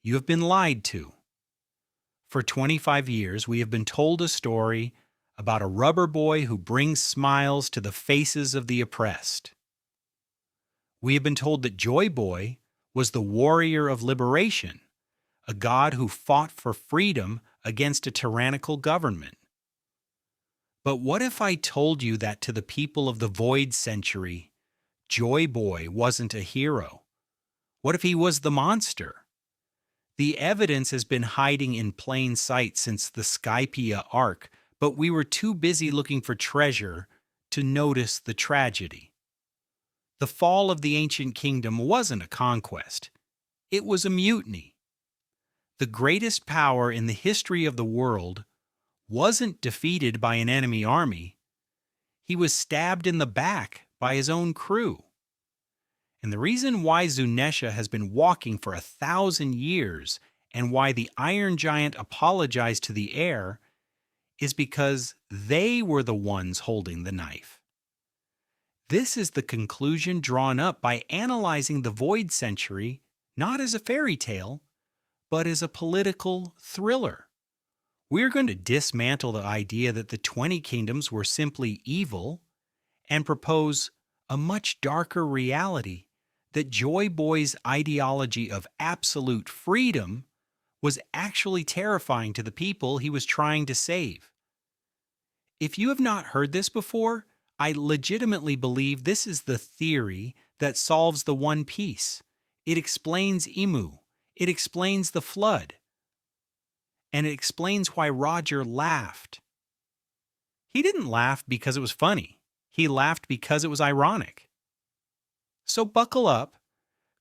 You have been lied to. For 25 years, we have been told a story about a rubber boy who brings smiles to the faces of the oppressed. We have been told that Joy Boy was the warrior of liberation, a god who fought for freedom against a tyrannical government. But what if I told you that to the people of the Void Century, Joy Boy wasn't a hero? What if he was the monster? The evidence has been hiding in plain sight since the Skypiea arc, but we were too busy looking for treasure to notice the tragedy. The fall of the ancient kingdom wasn't a conquest. It was a mutiny. The greatest power in the history of the world wasn't defeated by an enemy army. He was stabbed in the back by his own crew. And the reason why Zunesha has been walking for 1,000 years and why the Iron Giant apologized to the heir is because they were the ones holding the knife. This is the conclusion drawn up by analyzing the Void Century not as a fairy tale, but as a political thriller. We're going to dismantle the idea that the 20 kingdoms were simply evil and propose a much darker reality that Joy Boy's ideology of absolute freedom was actually terrifying to the people he was trying to save. If you have not heard this before, I legitimately believe this is the theory that solves the One Piece. It explains Emu. It explains the flood. And it explains why Roger laughed. He didn't laugh because it was funny. He laughed because it was ironic. So buckle up,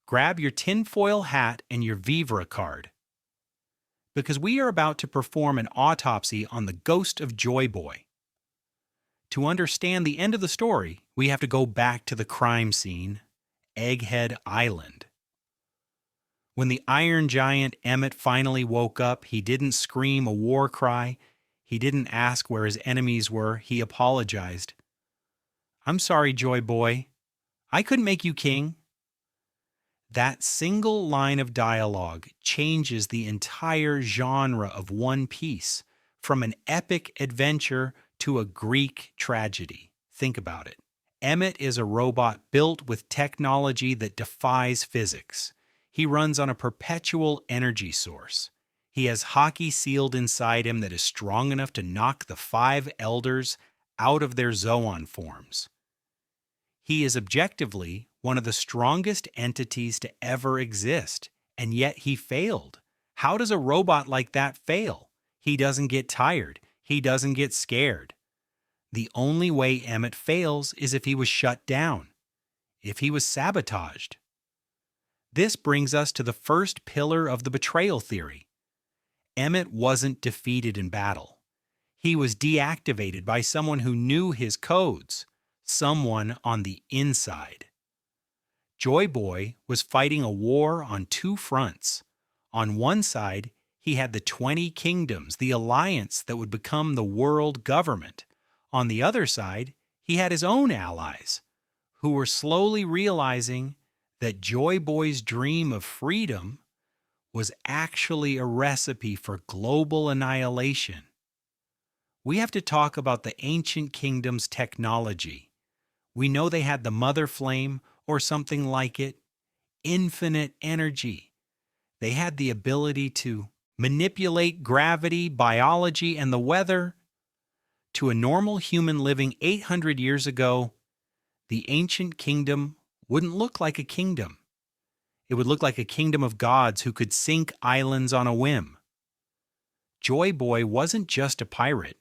grab your tinfoil hat and your Vivra card, because we are about to perform an autopsy on the ghost of Joy Boy. To understand the end of the story, we have to go back to the crime scene, Egghead Island. When the Iron Giant Emmett finally woke up, he didn't scream a war cry. He didn't ask where his enemies were. He apologized. "I'm sorry, Joy Boy. I couldn't make you king." That single line of dialogue changes the entire genre of One Piece from an epic adventure to a Greek tragedy. Think about it. Emmett is a robot built with technology that defies physics. He runs on a perpetual energy source. He has hockey sealed inside him that is strong enough to knock the 5 elders out of their Zoan forms. He is objectively one of the strongest entities to ever exist, and yet he failed. How does a robot like that fail? He doesn't get tired. He doesn't get scared. The only way Emmett fails is if he was shut down, if he was sabotaged. This brings us to the first pillar of the betrayal theory. Emmett wasn't defeated in battle. He was deactivated by someone who knew his codes, someone on the inside. Joy Boy was fighting a war on 2 fronts. On one side, he had the 20 kingdoms, the alliance that would become the world government. On the other side, he had his own allies, who were slowly realizing that Joy Boy's dream of freedom was actually a recipe for global annihilation. We have to talk about the ancient kingdom's technology. We know they had the mother flame or something like it, infinite energy. They had the ability to manipulate gravity, biology, and the weather. To a normal human living 800 years ago, the ancient kingdom wouldn't look like a kingdom. It would look like a kingdom of gods who could sink islands on a whim. Joy Boy wasn't just a pirate.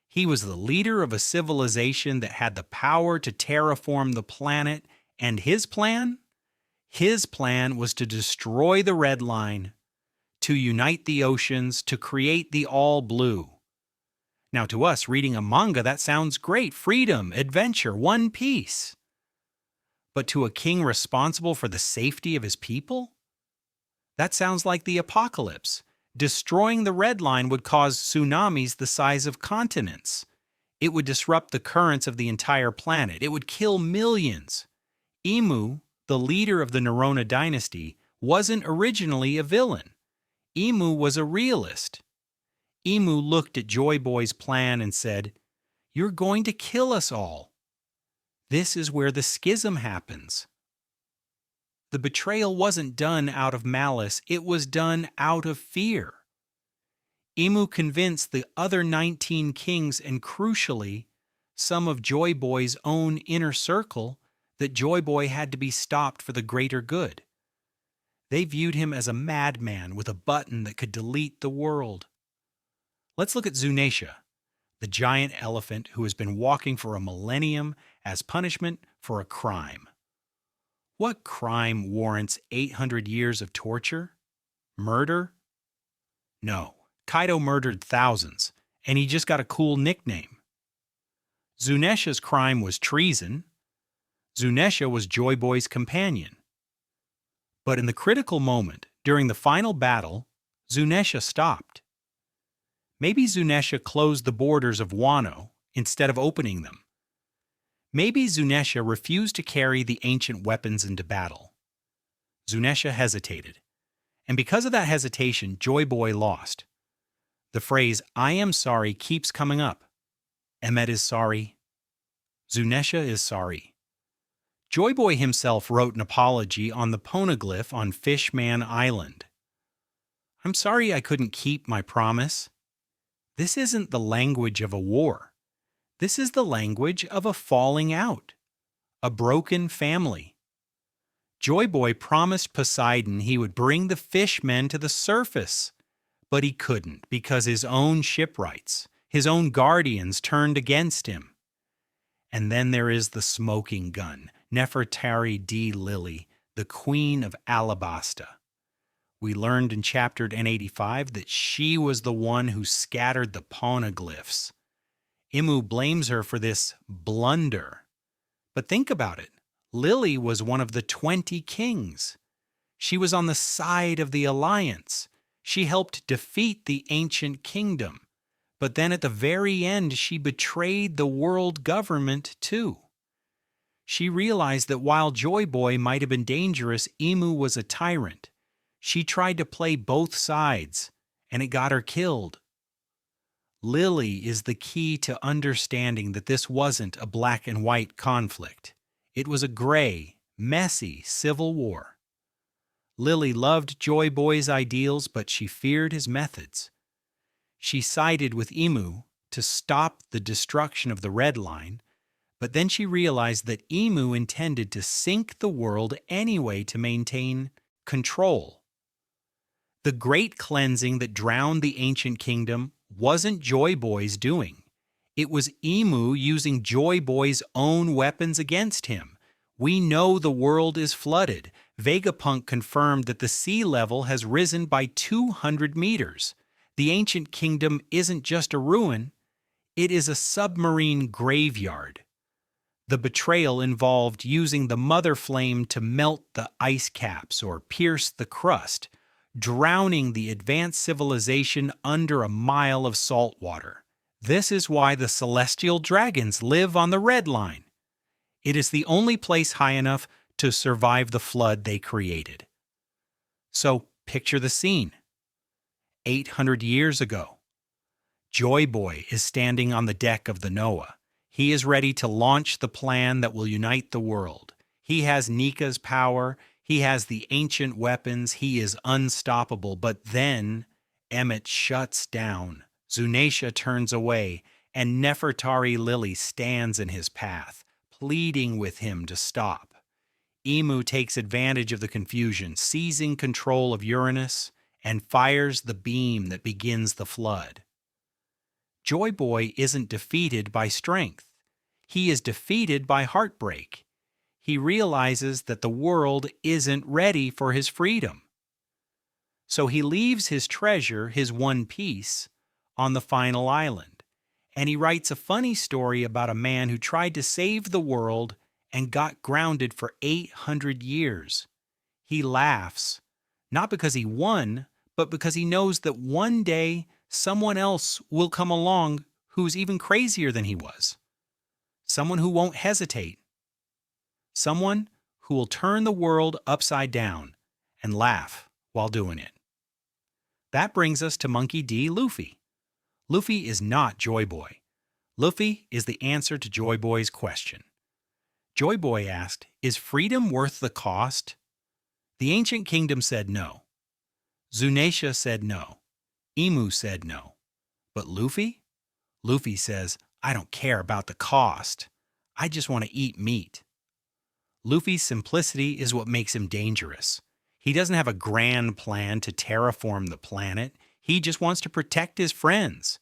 He was the leader of a civilization that had the power to terraform the planet, and his plan? His plan was to destroy the Red Line, to unite the oceans, to create the All Blue. Now, to us, reading a manga, that sounds great. Freedom, adventure, One Piece. But to a king responsible for the safety of his people? That sounds like the apocalypse. Destroying the Red Line would cause tsunamis the size of continents. It would disrupt the currents of the entire planet. It would kill millions. Emu, the leader of the Nerona dynasty, wasn't originally a villain. Emu was a realist. Emu looked at Joy Boy's plan and said, "You're going to kill us all." This is where the schism happens. The betrayal wasn't done out of malice, it was done out of fear. Emu convinced the other 19 kings and, crucially, some of Joy Boy's own inner circle that Joy Boy had to be stopped for the greater good. They viewed him as a madman with a button that could delete the world. Let's look at Zunesha, the giant elephant who has been walking for a millennium as punishment for a crime. What crime warrants 800 years of torture? Murder? No, Kaido murdered thousands, and he just got a cool nickname. Zunesha's crime was treason. Zunesha was Joy Boy's companion. But in the critical moment, during the final battle, Zunesha stopped. Maybe Zunesha closed the borders of Wano instead of opening them. Maybe Zunesha refused to carry the ancient weapons into battle. Zunesha hesitated, and because of that hesitation, Joy Boy lost. The phrase, "I am sorry," keeps coming up. Emmet is sorry. Zunesha is sorry. Joy Boy himself wrote an apology on the Poneglyph on Fishman Island. "I'm sorry I couldn't keep my promise. This isn't the language of a war. This is the language of a falling out, a broken family. Joy Boy promised Poseidon he would bring the fishmen to the surface, but he couldn't because his own shipwrights, his own guardians turned against him. And then there is the smoking gun, Nefertari D. Lily, the Queen of Alabasta. We learned in chapter N85 that she was the one who scattered the Poneglyphs. Imu blames her for this blunder. But think about it. Lily was one of the 20 kings. She was on the side of the alliance. She helped defeat the ancient kingdom. But then at the very end, she betrayed the world government too. She realized that while Joy Boy might have been dangerous, Imu was a tyrant. She tried to play both sides, and it got her killed. Lily is the key to understanding that this wasn't a black and white conflict. It was a gray, messy civil war. Lily loved Joy Boy's ideals, but she feared his methods. She sided with Imu to stop the destruction of the Red Line, but then she realized that Imu intended to sink the world anyway to maintain control. The great cleansing that drowned the ancient kingdom wasn't Joy Boy's doing. It was Imu using Joy Boy's own weapons against him. We know the world is flooded. Vegapunk confirmed that the sea level has risen by 200 meters. The ancient kingdom isn't just a ruin, it is a submarine graveyard. The betrayal involved using the mother flame to melt the ice caps or pierce the crust, drowning the advanced civilization under a mile of salt water. This is why the celestial dragons live on the Red Line. It is the only place high enough to survive the flood they created. So picture the scene. 800 years ago, Joy Boy is standing on the deck of the Noah. He is ready to launch the plan that will unite the world. He has Nika's power. He has the ancient weapons. He is unstoppable. But then Emmet shuts down. Zunesha turns away, and Nefertari Lily stands in his path, pleading with him to stop. Imu takes advantage of the confusion, seizing control of Uranus, and fires the beam that begins the flood. Joy Boy isn't defeated by strength. He is defeated by heartbreak. He realizes that the world isn't ready for his freedom. So he leaves his treasure, his one piece, on the final island, and he writes a funny story about a man who tried to save the world and got grounded for 800 years. He laughs, not because he won, but because he knows that one day someone else will come along who's even crazier than he was. Someone who won't hesitate. Someone who will turn the world upside down and laugh while doing it. That brings us to Monkey D. Luffy. Luffy is not Joy Boy. Luffy is the answer to Joy Boy's question. Joy Boy asked, "Is freedom worth the cost?" The ancient kingdom said no. Zunatia said no. Emu said no. But Luffy? Luffy says, "I don't care about the cost. I just want to eat meat." Luffy's simplicity is what makes him dangerous. He doesn't have a grand plan to terraform the planet. He just wants to protect his friends.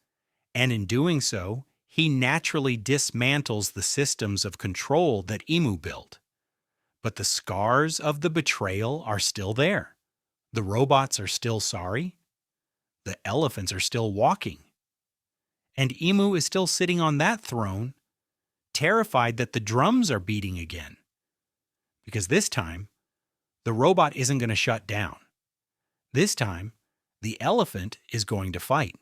And in doing so, he naturally dismantles the systems of control that Emu built. But the scars of the betrayal are still there. The robots are still sorry. The elephants are still walking. And Emu is still sitting on that throne, terrified that the drums are beating again. Because this time, the robot isn't going to shut down. This time, the elephant is going to fight.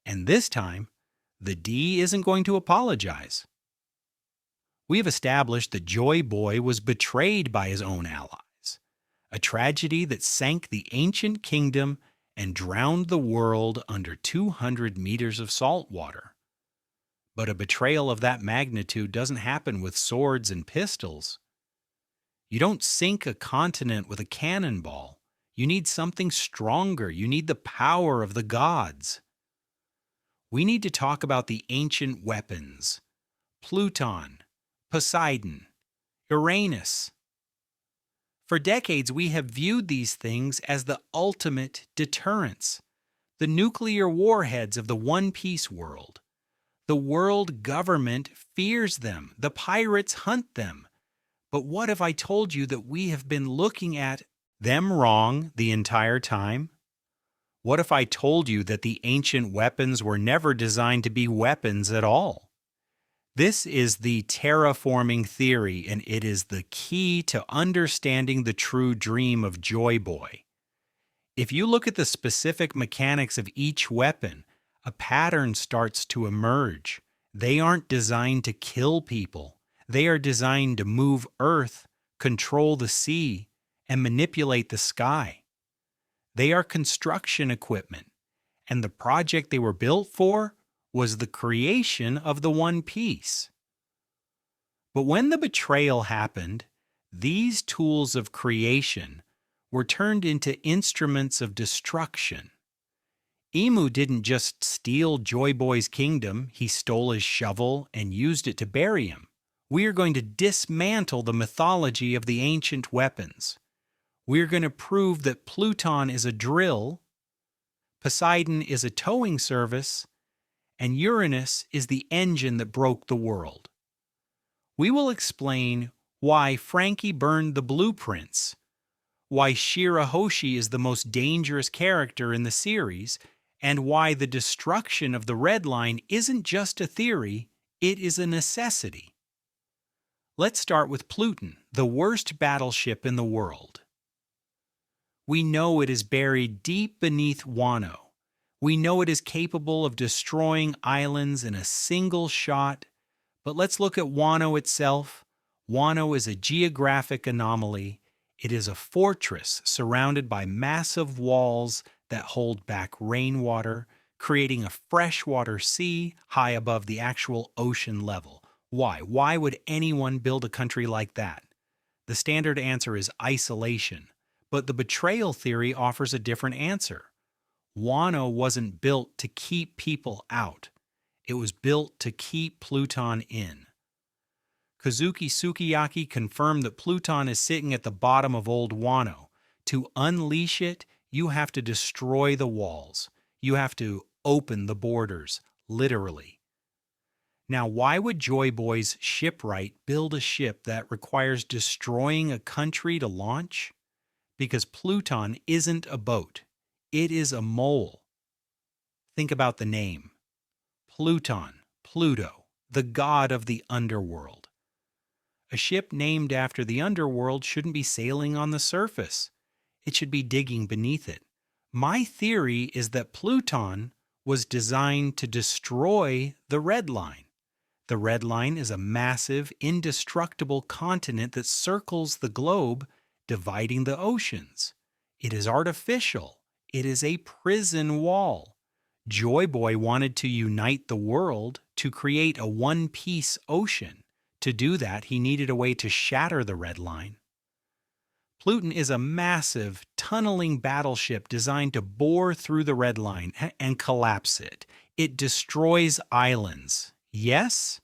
And this time, the D isn't going to apologize. We have established that Joy Boy was betrayed by his own allies, a tragedy that sank the ancient kingdom and drowned the world under 200 meters of salt water. But a betrayal of that magnitude doesn't happen with swords and pistols. You don't sink a continent with a cannonball. You need something stronger. You need the power of the gods. We need to talk about the ancient weapons: Pluton, Poseidon, Uranus. For decades, we have viewed these things as the ultimate deterrents, the nuclear warheads of the One Piece world. The world government fears them. The pirates hunt them. But what if I told you that we have been looking at them wrong the entire time? What if I told you that the ancient weapons were never designed to be weapons at all? This is the terraforming theory, and it is the key to understanding the true dream of Joy Boy. If you look at the specific mechanics of each weapon, a pattern starts to emerge. They aren't designed to kill people. They are designed to move Earth, control the sea, and manipulate the sky. They are construction equipment, and the project they were built for was the creation of the One Piece. But when the betrayal happened, these tools of creation were turned into instruments of destruction. Emu didn't just steal Joy Boy's kingdom, he stole his shovel and used it to bury him. We are going to dismantle the mythology of the ancient weapons. We are going to prove that Pluton is a drill, Poseidon is a towing service, and Uranus is the engine that broke the world. We will explain why Frankie burned the blueprints, why Shirahoshi is the most dangerous character in the series, and why the destruction of the Red Line isn't just a theory, it is a necessity. Let's start with Pluton, the worst battleship in the world. We know it is buried deep beneath Wano. We know it is capable of destroying islands in a single shot, but let's look at Wano itself. Wano is a geographic anomaly. It is a fortress surrounded by massive walls that hold back rainwater, creating a freshwater sea high above the actual ocean level. Why? Why would anyone build a country like that? The standard answer is isolation, but the betrayal theory offers a different answer. Wano wasn't built to keep people out. It was built to keep Pluton in. Kazuki Sukiyaki confirmed that Pluton is sitting at the bottom of Old Wano. To unleash it, you have to destroy the walls. You have to open the borders, literally. Now, why would Joy Boy's shipwright build a ship that requires destroying a country to launch? Because Pluton isn't a boat. It is a mole. Think about the name. Pluton, Pluto, the god of the underworld. A ship named after the underworld shouldn't be sailing on the surface. It should be digging beneath it. My theory is that Pluton was designed to destroy the Red Line. The Red Line is a massive, indestructible continent that circles the globe, dividing the oceans. It is artificial. It is a prison wall. Joy Boy wanted to unite the world to create a one-piece ocean. To do that, he needed a way to shatter the red line. Pluton is a massive, tunneling battleship designed to bore through the red line and collapse it. It destroys islands, yes,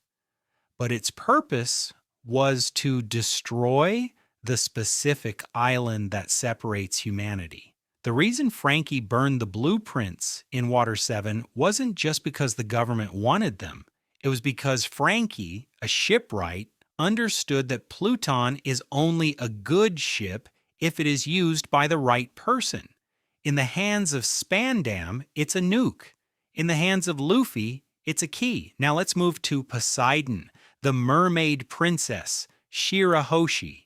but its purpose was to destroy the specific island that separates humanity. The reason Frankie burned the blueprints in Water 7 wasn't just because the government wanted them. It was because Frankie, a shipwright, understood that Pluton is only a good ship if it is used by the right person. In the hands of Spandam, it's a nuke. In the hands of Luffy, it's a key. Now let's move to Poseidon, the mermaid princess, Shirahoshi.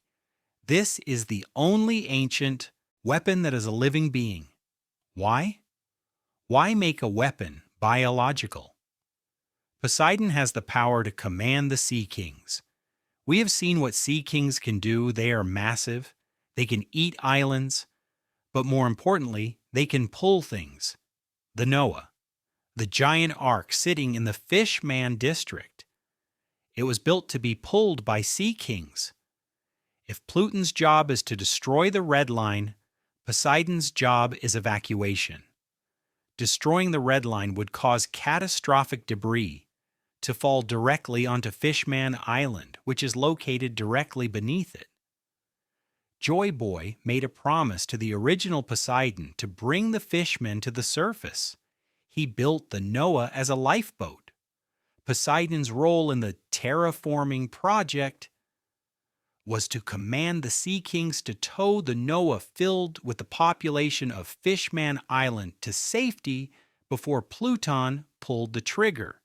This is the only ancient weapon that is a living being. Why? Why make a weapon biological? Poseidon has the power to command the Sea Kings. We have seen what Sea Kings can do. They are massive. They can eat islands. But more importantly, they can pull things. The Noah, the giant ark sitting in the Fishman district. It was built to be pulled by Sea Kings. If Pluton's job is to destroy the red line, Poseidon's job is evacuation. Destroying the red line would cause catastrophic debris to fall directly onto Fishman Island, which is located directly beneath it. Joy Boy made a promise to the original Poseidon to bring the fishmen to the surface. He built the Noah as a lifeboat. Poseidon's role in the terraforming project was to command the Sea Kings to tow the Noah filled with the population of Fishman Island to safety before Pluton pulled the trigger.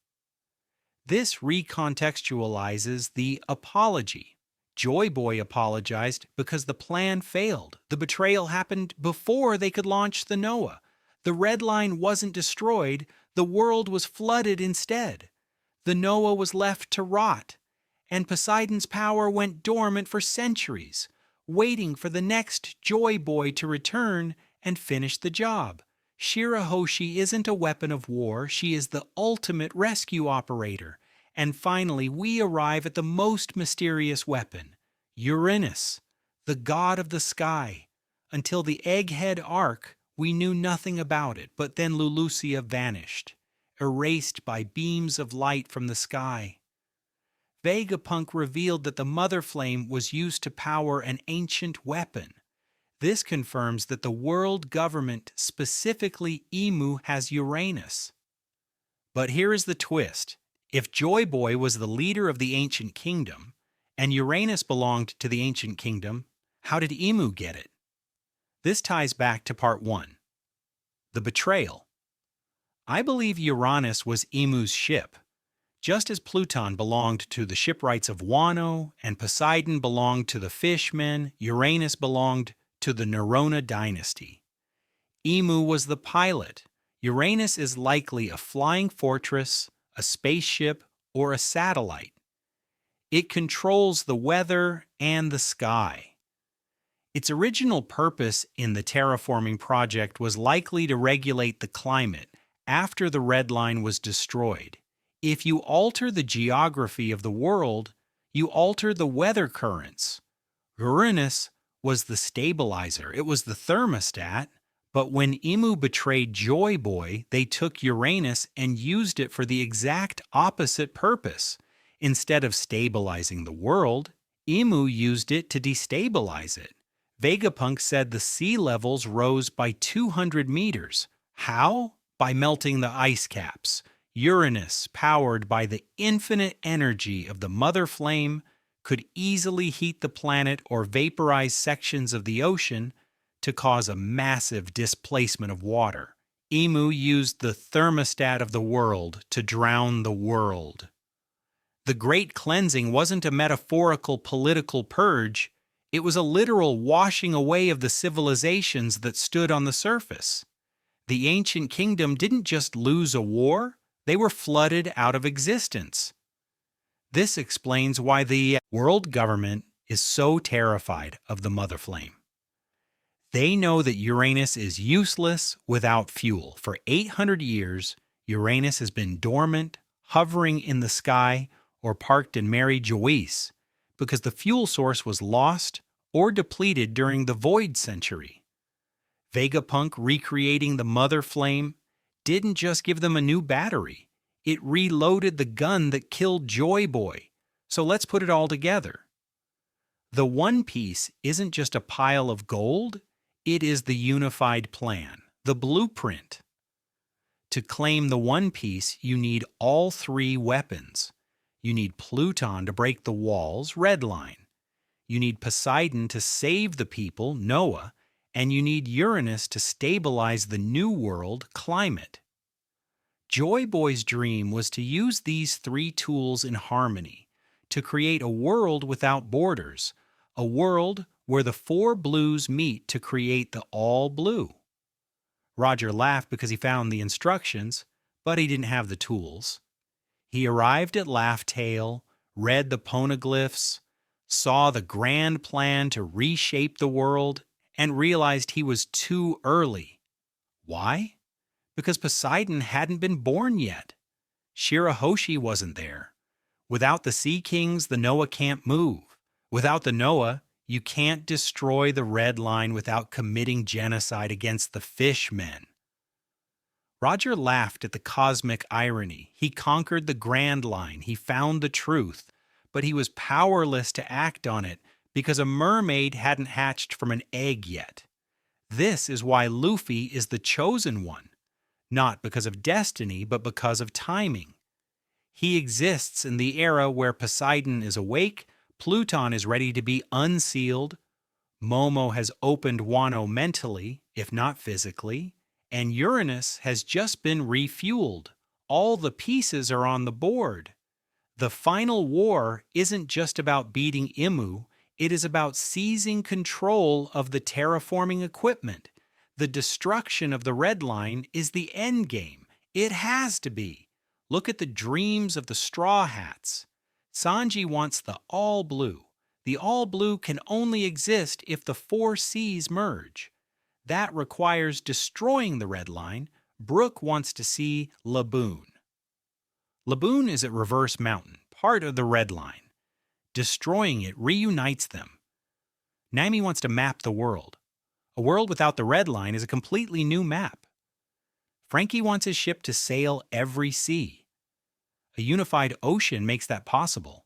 This recontextualizes the apology. Joy Boy apologized because the plan failed. The betrayal happened before they could launch the Noah. The red line wasn't destroyed, the world was flooded instead. The Noah was left to rot, and Poseidon's power went dormant for centuries, waiting for the next Joy Boy to return and finish the job. Shirahoshi isn't a weapon of war, she is the ultimate rescue operator. And finally, we arrive at the most mysterious weapon, Uranus, the god of the sky. Until the Egghead arc, we knew nothing about it, but then Lulusia vanished, erased by beams of light from the sky. Vegapunk revealed that the Mother Flame was used to power an ancient weapon. This confirms that the world government, specifically Emu, has Uranus. But here is the twist. If Joy Boy was the leader of the ancient kingdom, and Uranus belonged to the ancient kingdom, how did Emu get it? This ties back to part 1. The betrayal. I believe Uranus was Emu's ship. Just as Pluton belonged to the shipwrights of Wano, and Poseidon belonged to the fishmen, Uranus belonged to the Nerona dynasty. Emu was the pilot. Uranus is likely a flying fortress, a spaceship, or a satellite. It controls the weather and the sky. Its original purpose in the terraforming project was likely to regulate the climate after the red line was destroyed. If you alter the geography of the world, you alter the weather currents. Uranus was the stabilizer, it was the thermostat. But when Emu betrayed Joy Boy, they took Uranus and used it for the exact opposite purpose. Instead of stabilizing the world, Emu used it to destabilize it. Vegapunk said the sea levels rose by 200 meters. How? By melting the ice caps. Uranus, powered by the infinite energy of the Mother Flame, could easily heat the planet or vaporize sections of the ocean to cause a massive displacement of water. Emu used the thermostat of the world to drown the world. The Great Cleansing wasn't a metaphorical political purge, it was a literal washing away of the civilizations that stood on the surface. The ancient kingdom didn't just lose a war, they were flooded out of existence. This explains why the world government is so terrified of the Mother Flame. They know that Uranus is useless without fuel. For 800 years, Uranus has been dormant, hovering in the sky, or parked in Mary Joyce because the fuel source was lost or depleted during the Void Century. Vegapunk recreating the Mother Flame didn't just give them a new battery, it reloaded the gun that killed Joy Boy. So let's put it all together. The One Piece isn't just a pile of gold, it is the unified plan, the blueprint. To claim the One Piece, you need all three weapons. You need Pluton to break the walls, Red Line. You need Poseidon to save the people, Noah. And you need Uranus to stabilize the New World, Climate. Joy Boy's dream was to use these three tools in harmony, to create a world without borders, a world where the four blues meet to create the all blue. Roger laughed because he found the instructions, but he didn't have the tools. He arrived at Laugh Tale, read the Poneglyphs, saw the grand plan to reshape the world, and realized he was too early. Why? Because Poseidon hadn't been born yet. Shirahoshi wasn't there. Without the Sea Kings, the Noah can't move. Without the Noah, you can't destroy the Red Line without committing genocide against the Fishmen. Roger laughed at the cosmic irony. He conquered the Grand Line, he found the truth, but he was powerless to act on it because a mermaid hadn't hatched from an egg yet. This is why Luffy is the chosen one, not because of destiny, but because of timing. He exists in the era where Poseidon is awake, Pluton is ready to be unsealed, Momo has opened Wano mentally, if not physically, and Uranus has just been refueled. All the pieces are on the board. The final war isn't just about beating Imu, it is about seizing control of the terraforming equipment. The destruction of the Red Line is the end game. It has to be. Look at the dreams of the Straw Hats. Sanji wants the all blue. The all blue can only exist if the four seas merge. That requires destroying the Red Line. Brook wants to see Laboon. Laboon is at Reverse Mountain, part of the Red Line. Destroying it reunites them. Nami wants to map the world. A world without the Red Line is a completely new map. Frankie wants his ship to sail every sea. A unified ocean makes that possible.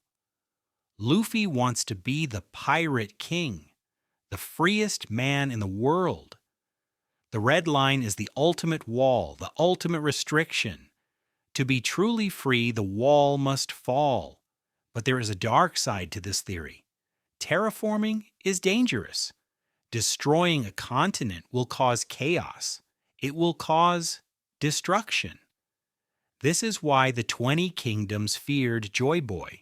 Luffy wants to be the Pirate King, the freest man in the world. The Red Line is the ultimate wall, the ultimate restriction. To be truly free, the wall must fall. But there is a dark side to this theory. Terraforming is dangerous. Destroying a continent will cause chaos. It will cause destruction. This is why the 20 kingdoms feared Joy Boy.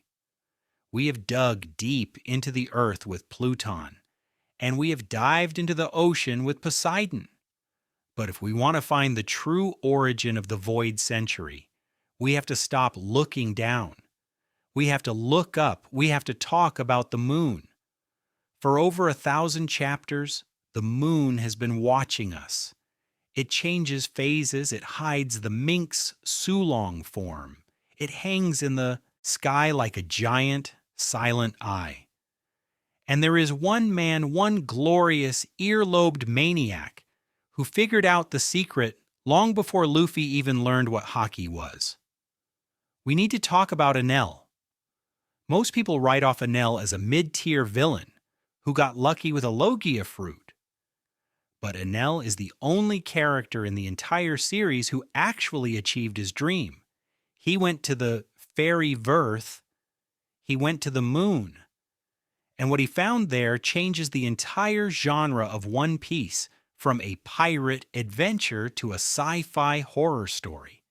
We have dug deep into the earth with Pluton, and we have dived into the ocean with Poseidon. But if we want to find the true origin of the Void Century, we have to stop looking down. We have to look up. We have to talk about the moon. For over 1,000 chapters, the moon has been watching us. It changes phases. It hides the minx Sulong form. It hangs in the sky like a giant, silent eye. And there is one man, one glorious, earlobed maniac who figured out the secret long before Luffy even learned what haki was. We need to talk about Enel. Most people write off Enel as a mid-tier villain who got lucky with a Logia fruit. But Enel is the only character in the entire series who actually achieved his dream. He went to the fairy Verth. He went to the moon. And what he found there changes the entire genre of One Piece from a pirate adventure to a sci-fi horror story.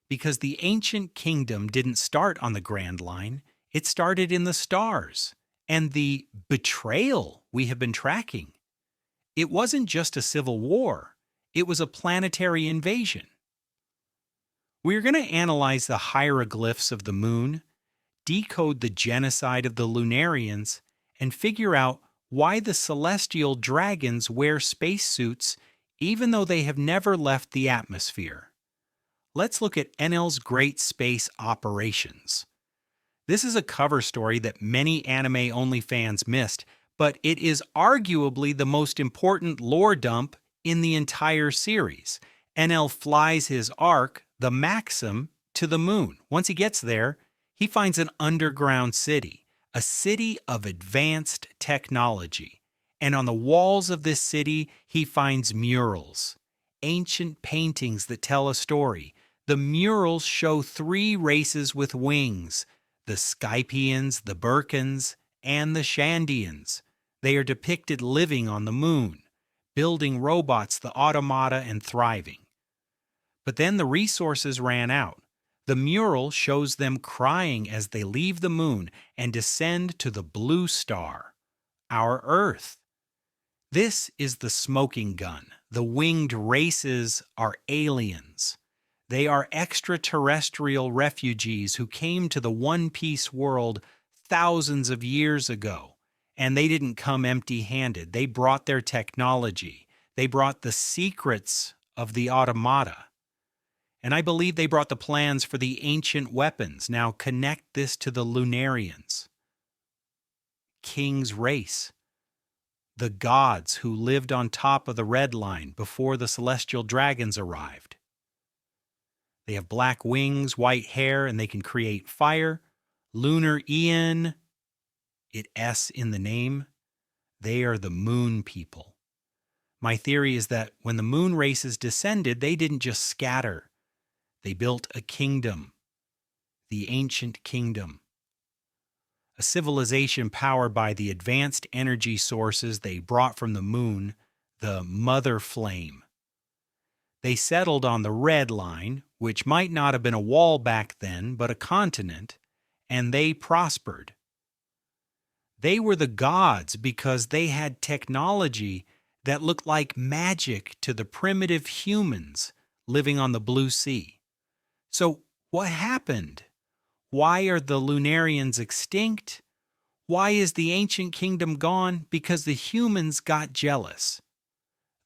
Because the ancient kingdom didn't start on the Grand Line, it started in the stars. And the betrayal we have been tracking, it wasn't just a civil war, it was a planetary invasion. We are going to analyze the hieroglyphs of the moon, decode the genocide of the Lunarians, and figure out why the celestial dragons wear spacesuits even though they have never left the atmosphere. Let's look at Enel's Great Space Operations. This is a cover story that many anime-only fans missed, but it is arguably the most important lore dump in the entire series. Enel flies his ark, the Maxim, to the moon. Once he gets there, he finds an underground city, a city of advanced technology. And on the walls of this city, he finds murals, ancient paintings that tell a story. The murals show three races with wings: the Skypians, the Burkans, and the Shandians. They are depicted living on the moon, building robots, the automata, and thriving. But then the resources ran out. The mural shows them crying as they leave the moon and descend to the blue star, our Earth. This is the smoking gun. The winged races are aliens. They are extraterrestrial refugees who came to the One Piece world thousands of years ago. And they didn't come empty-handed. They brought their technology. They brought the secrets of the automata. And I believe they brought the plans for the ancient weapons. Now connect this to the Lunarians. King's race. The gods who lived on top of the red line before the celestial dragons arrived. They have black wings, white hair, and they can create fire. Lunar Ian, it S in the name. They are the moon people. My theory is that when the moon races descended, they didn't just scatter. They built a kingdom, the ancient kingdom. A civilization powered by the advanced energy sources they brought from the moon, the mother flame. They settled on the red line, which might not have been a wall back then, but a continent, and they prospered. They were the gods because they had technology that looked like magic to the primitive humans living on the blue sea. So what happened? Why are the Lunarians extinct? Why is the ancient kingdom gone? Because the humans got jealous.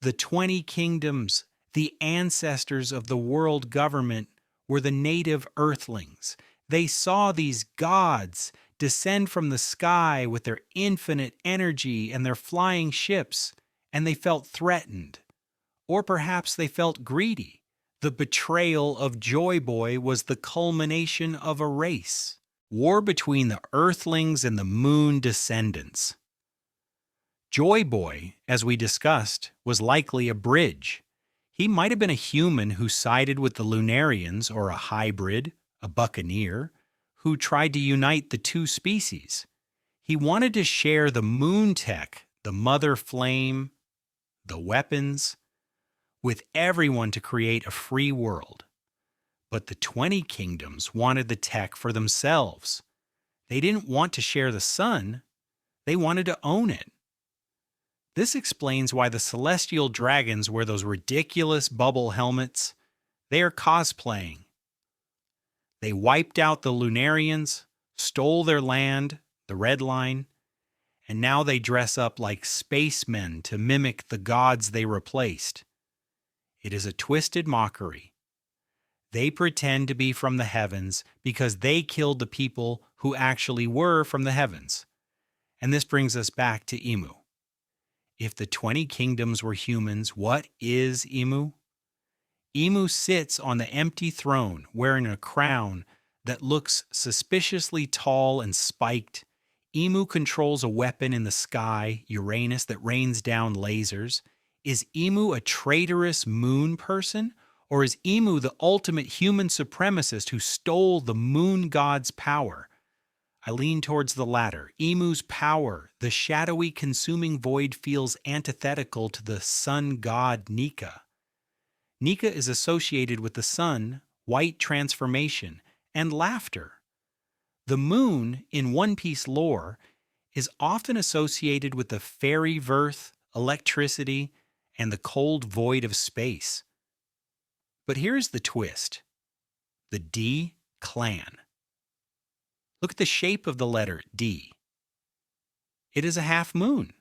The 20 kingdoms, the ancestors of the world government, were the native earthlings. They saw these gods descend from the sky with their infinite energy and their flying ships, and they felt threatened. Or perhaps they felt greedy. The betrayal of Joy Boy was the culmination of a race. War between the Earthlings and the Moon descendants. Joy Boy, as we discussed, was likely a bridge. He might have been a human who sided with the Lunarians, or a hybrid, a buccaneer, who tried to unite the two species. He wanted to share the moon tech, the mother flame, the weapons, with everyone to create a free world. But the 20 kingdoms wanted the tech for themselves. They didn't want to share the sun. They wanted to own it. This explains why the celestial dragons wear those ridiculous bubble helmets. They are cosplaying. They wiped out the Lunarians, stole their land, the Red Line, and now they dress up like spacemen to mimic the gods they replaced. It is a twisted mockery. They pretend to be from the heavens because they killed the people who actually were from the heavens. And this brings us back to Imu. If the 20 kingdoms were humans, what is Imu? Imu sits on the empty throne wearing a crown that looks suspiciously tall and spiked. Imu controls a weapon in the sky, Uranus, that rains down lasers. Is Imu a traitorous moon person? Or is Imu the ultimate human supremacist who stole the moon god's power? I lean towards the latter. Imu's power, the shadowy consuming void, feels antithetical to the sun god Nika. Nika is associated with the sun, white transformation, and laughter. The moon, in One Piece lore, is often associated with the fairy verth, electricity, and the cold void of space. But here's the twist. The D clan. Look at the shape of the letter D. It is a half moon.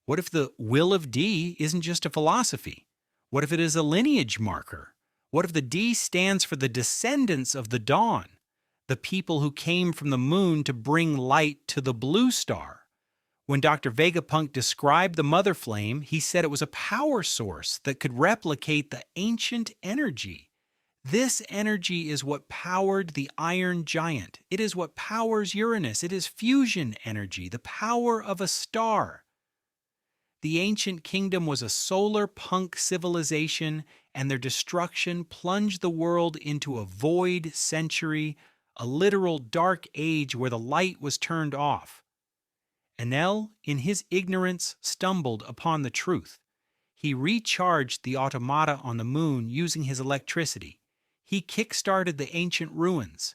What if the will of D isn't just a philosophy? What if it is a lineage marker? What if the D stands for the descendants of the dawn, the people who came from the moon to bring light to the blue star? When Dr. Vegapunk described the mother flame, he said it was a power source that could replicate the ancient energy. This energy is what powered the Iron Giant. It is what powers Uranus. It is fusion energy, the power of a star. The ancient kingdom was a solar punk civilization, and their destruction plunged the world into a void century, a literal dark age where the light was turned off. Enel, in his ignorance, stumbled upon the truth. He recharged the automata on the moon using his electricity. He kick-started the ancient ruins.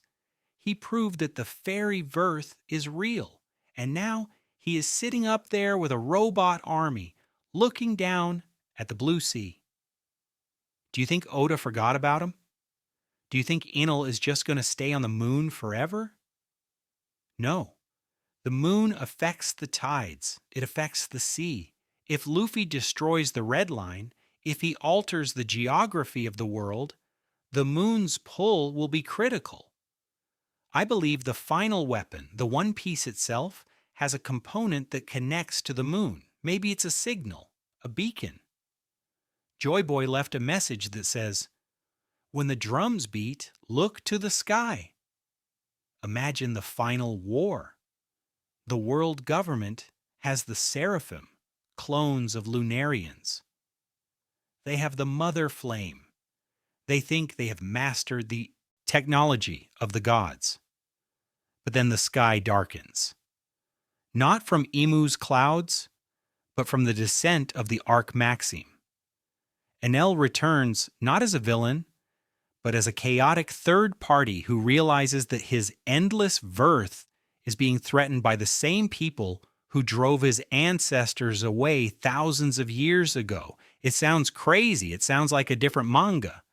He proved that the fairy Verth is real, and now he is sitting up there with a robot army, looking down at the blue sea. Do you think Oda forgot about him? Do you think Enel is just going to stay on the moon forever? No. The moon affects the tides. It affects the sea. If Luffy destroys the Red Line, if he alters the geography of the world, the moon's pull will be critical. I believe the final weapon, the One Piece itself, has a component that connects to the moon. Maybe it's a signal, a beacon. Joy Boy left a message that says, "When the drums beat, look to the sky." Imagine the final war. The world government has the Seraphim, clones of Lunarians. They have the Mother Flame. They think they have mastered the technology of the gods. But then the sky darkens. Not from Imu's clouds, but from the descent of the Arch Maxime. Enel returns not as a villain, but as a chaotic third party who realizes that his endless Verth is being threatened by the same people who drove his ancestors away thousands of years ago. It sounds crazy. It sounds like a different manga.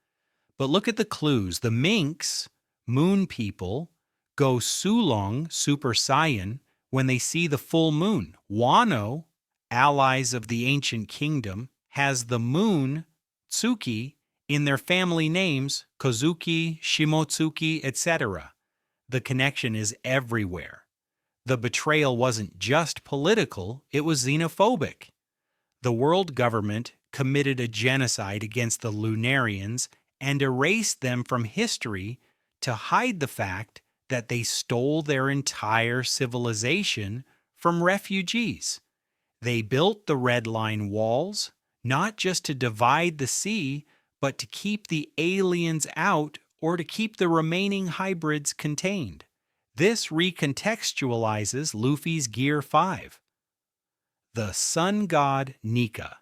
But look at the clues. The Minks, moon people, go Sulong, Super Saiyan, when they see the full moon. Wano, allies of the ancient kingdom, has the moon, Tsuki, in their family names, Kozuki, Shimotsuki, etc. The connection is everywhere. The betrayal wasn't just political, it was xenophobic. The world government committed a genocide against the Lunarians and erased them from history to hide the fact that they stole their entire civilization from refugees. They built the Red Line walls, not just to divide the sea, but to keep the aliens out or to keep the remaining hybrids contained. This recontextualizes Luffy's Gear 5. The Sun God Nika.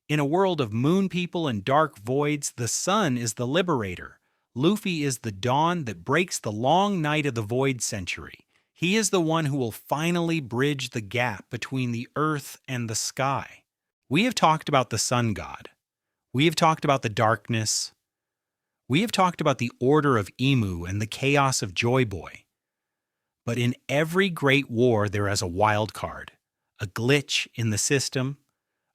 In a world of moon people and dark voids, the sun is the liberator. Luffy is the dawn that breaks the long night of the void century. He is the one who will finally bridge the gap between the earth and the sky. We have talked about the sun god. We have talked about the darkness. We have talked about the order of Imu and the chaos of Joy Boy. But in every great war, there is a wild card, a glitch in the system,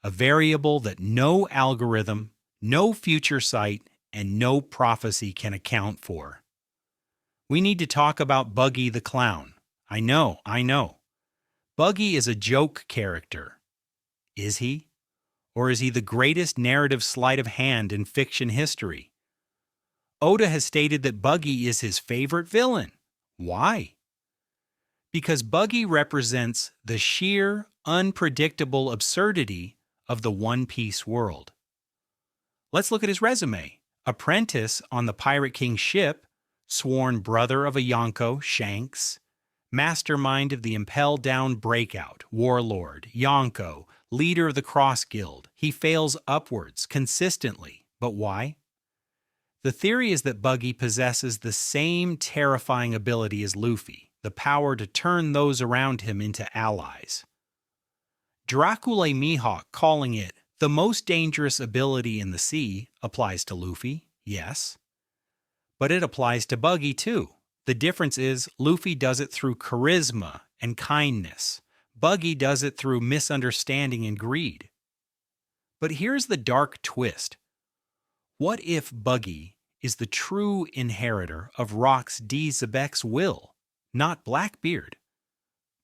a variable that no algorithm, no future sight, and no prophecy can account for. We need to talk about Buggy the Clown. I know. Buggy is a joke character. Is he? Or is he the greatest narrative sleight of hand in fiction history? Oda has stated that Buggy is his favorite villain. Why? Because Buggy represents the sheer, unpredictable absurdity of the One Piece world. Let's look at his resume. Apprentice on the Pirate King's ship, sworn brother of a Yonko, Shanks, mastermind of the Impel Down breakout, warlord, Yonko, leader of the Cross Guild. He fails upwards consistently. But why? The theory is that Buggy possesses the same terrifying ability as Luffy, the power to turn those around him into allies. Dracula Mihawk calling it the most dangerous ability in the sea applies to Luffy, yes. But it applies to Buggy too. The difference is Luffy does it through charisma and kindness. Buggy does it through misunderstanding and greed. But here's the dark twist. What if Buggy is the true inheritor of Rock's D. Zebek's will, not Blackbeard?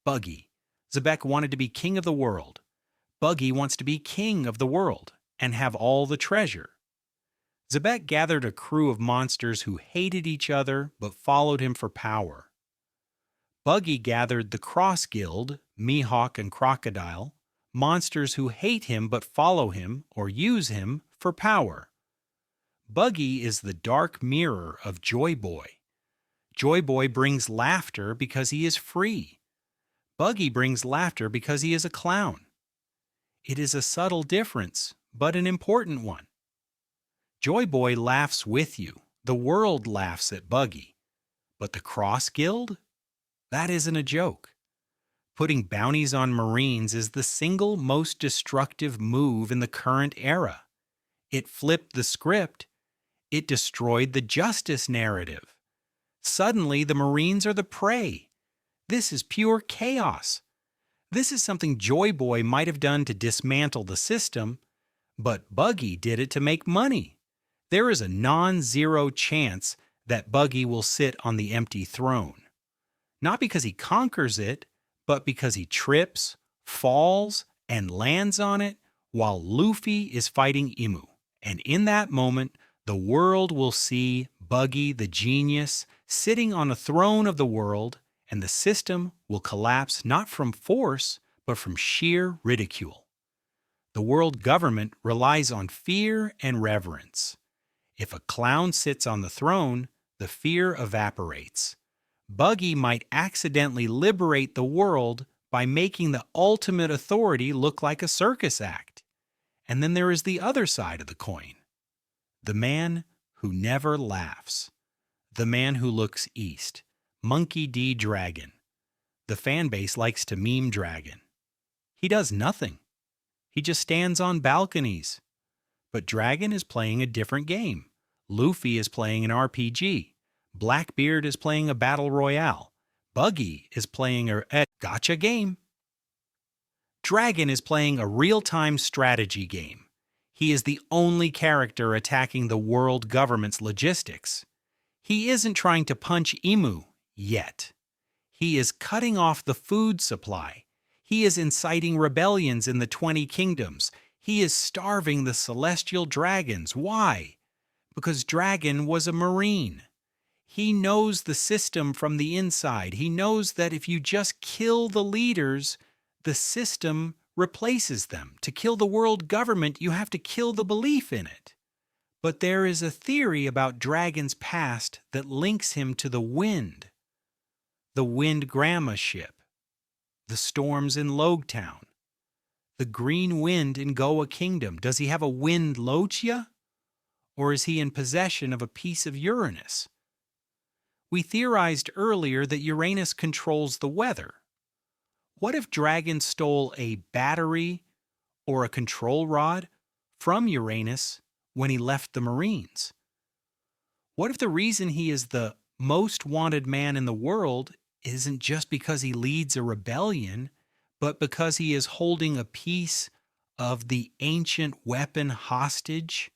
Buggy. Zebek wanted to be king of the world. Buggy wants to be king of the world and have all the treasure. Zebek gathered a crew of monsters who hated each other but followed him for power. Buggy gathered the Cross Guild, Mihawk and Crocodile, monsters who hate him but follow him or use him for power. Buggy is the dark mirror of Joy Boy. Joy Boy brings laughter because he is free. Buggy brings laughter because he is a clown. It is a subtle difference, but an important one. Joy Boy laughs with you. The world laughs at Buggy. But the Cross Guild? That isn't a joke. Putting bounties on Marines is the single most destructive move in the current era. It flipped the script. It destroyed the justice narrative. Suddenly, the Marines are the prey. This is pure chaos. This is something Joy Boy might have done to dismantle the system, but Buggy did it to make money. There is a non-zero chance that Buggy will sit on the empty throne. Not because he conquers it, but because he trips, falls, and lands on it while Luffy is fighting Imu. And in that moment, the world will see Buggy the genius sitting on a throne of the world, and the system will collapse not from force, but from sheer ridicule. The world government relies on fear and reverence. If a clown sits on the throne, the fear evaporates. Buggy might accidentally liberate the world by making the ultimate authority look like a circus act. And then there is the other side of the coin. The man who never laughs. The man who looks east. Monkey D. Dragon. The fan base likes to meme Dragon. He does nothing. He just stands on balconies. But Dragon is playing a different game. Luffy is playing an RPG. Blackbeard is playing a battle royale. Buggy is playing a gacha game. Dragon is playing a real-time strategy game. He is the only character attacking the world government's logistics. He isn't trying to punch Imu yet. He is cutting off the food supply. He is inciting rebellions in the 20 kingdoms. He is starving the celestial dragons. Why? Because Dragon was a marine. He knows the system from the inside. He knows that if you just kill the leaders, the system replaces them. To kill the world government, you have to kill the belief in it. But there is a theory about Dragon's past that links him to the wind Grandma ship, the storms in Logtown, the green wind in Goa Kingdom. Does he have a wind Logia? Or is he in possession of a piece of Uranus? We theorized earlier that Uranus controls the weather. What if Dragon stole a battery or a control rod from Uranus when he left the Marines? What if the reason he is the most wanted man in the world isn't just because he leads a rebellion, but because he is holding a piece of the ancient weapon hostage?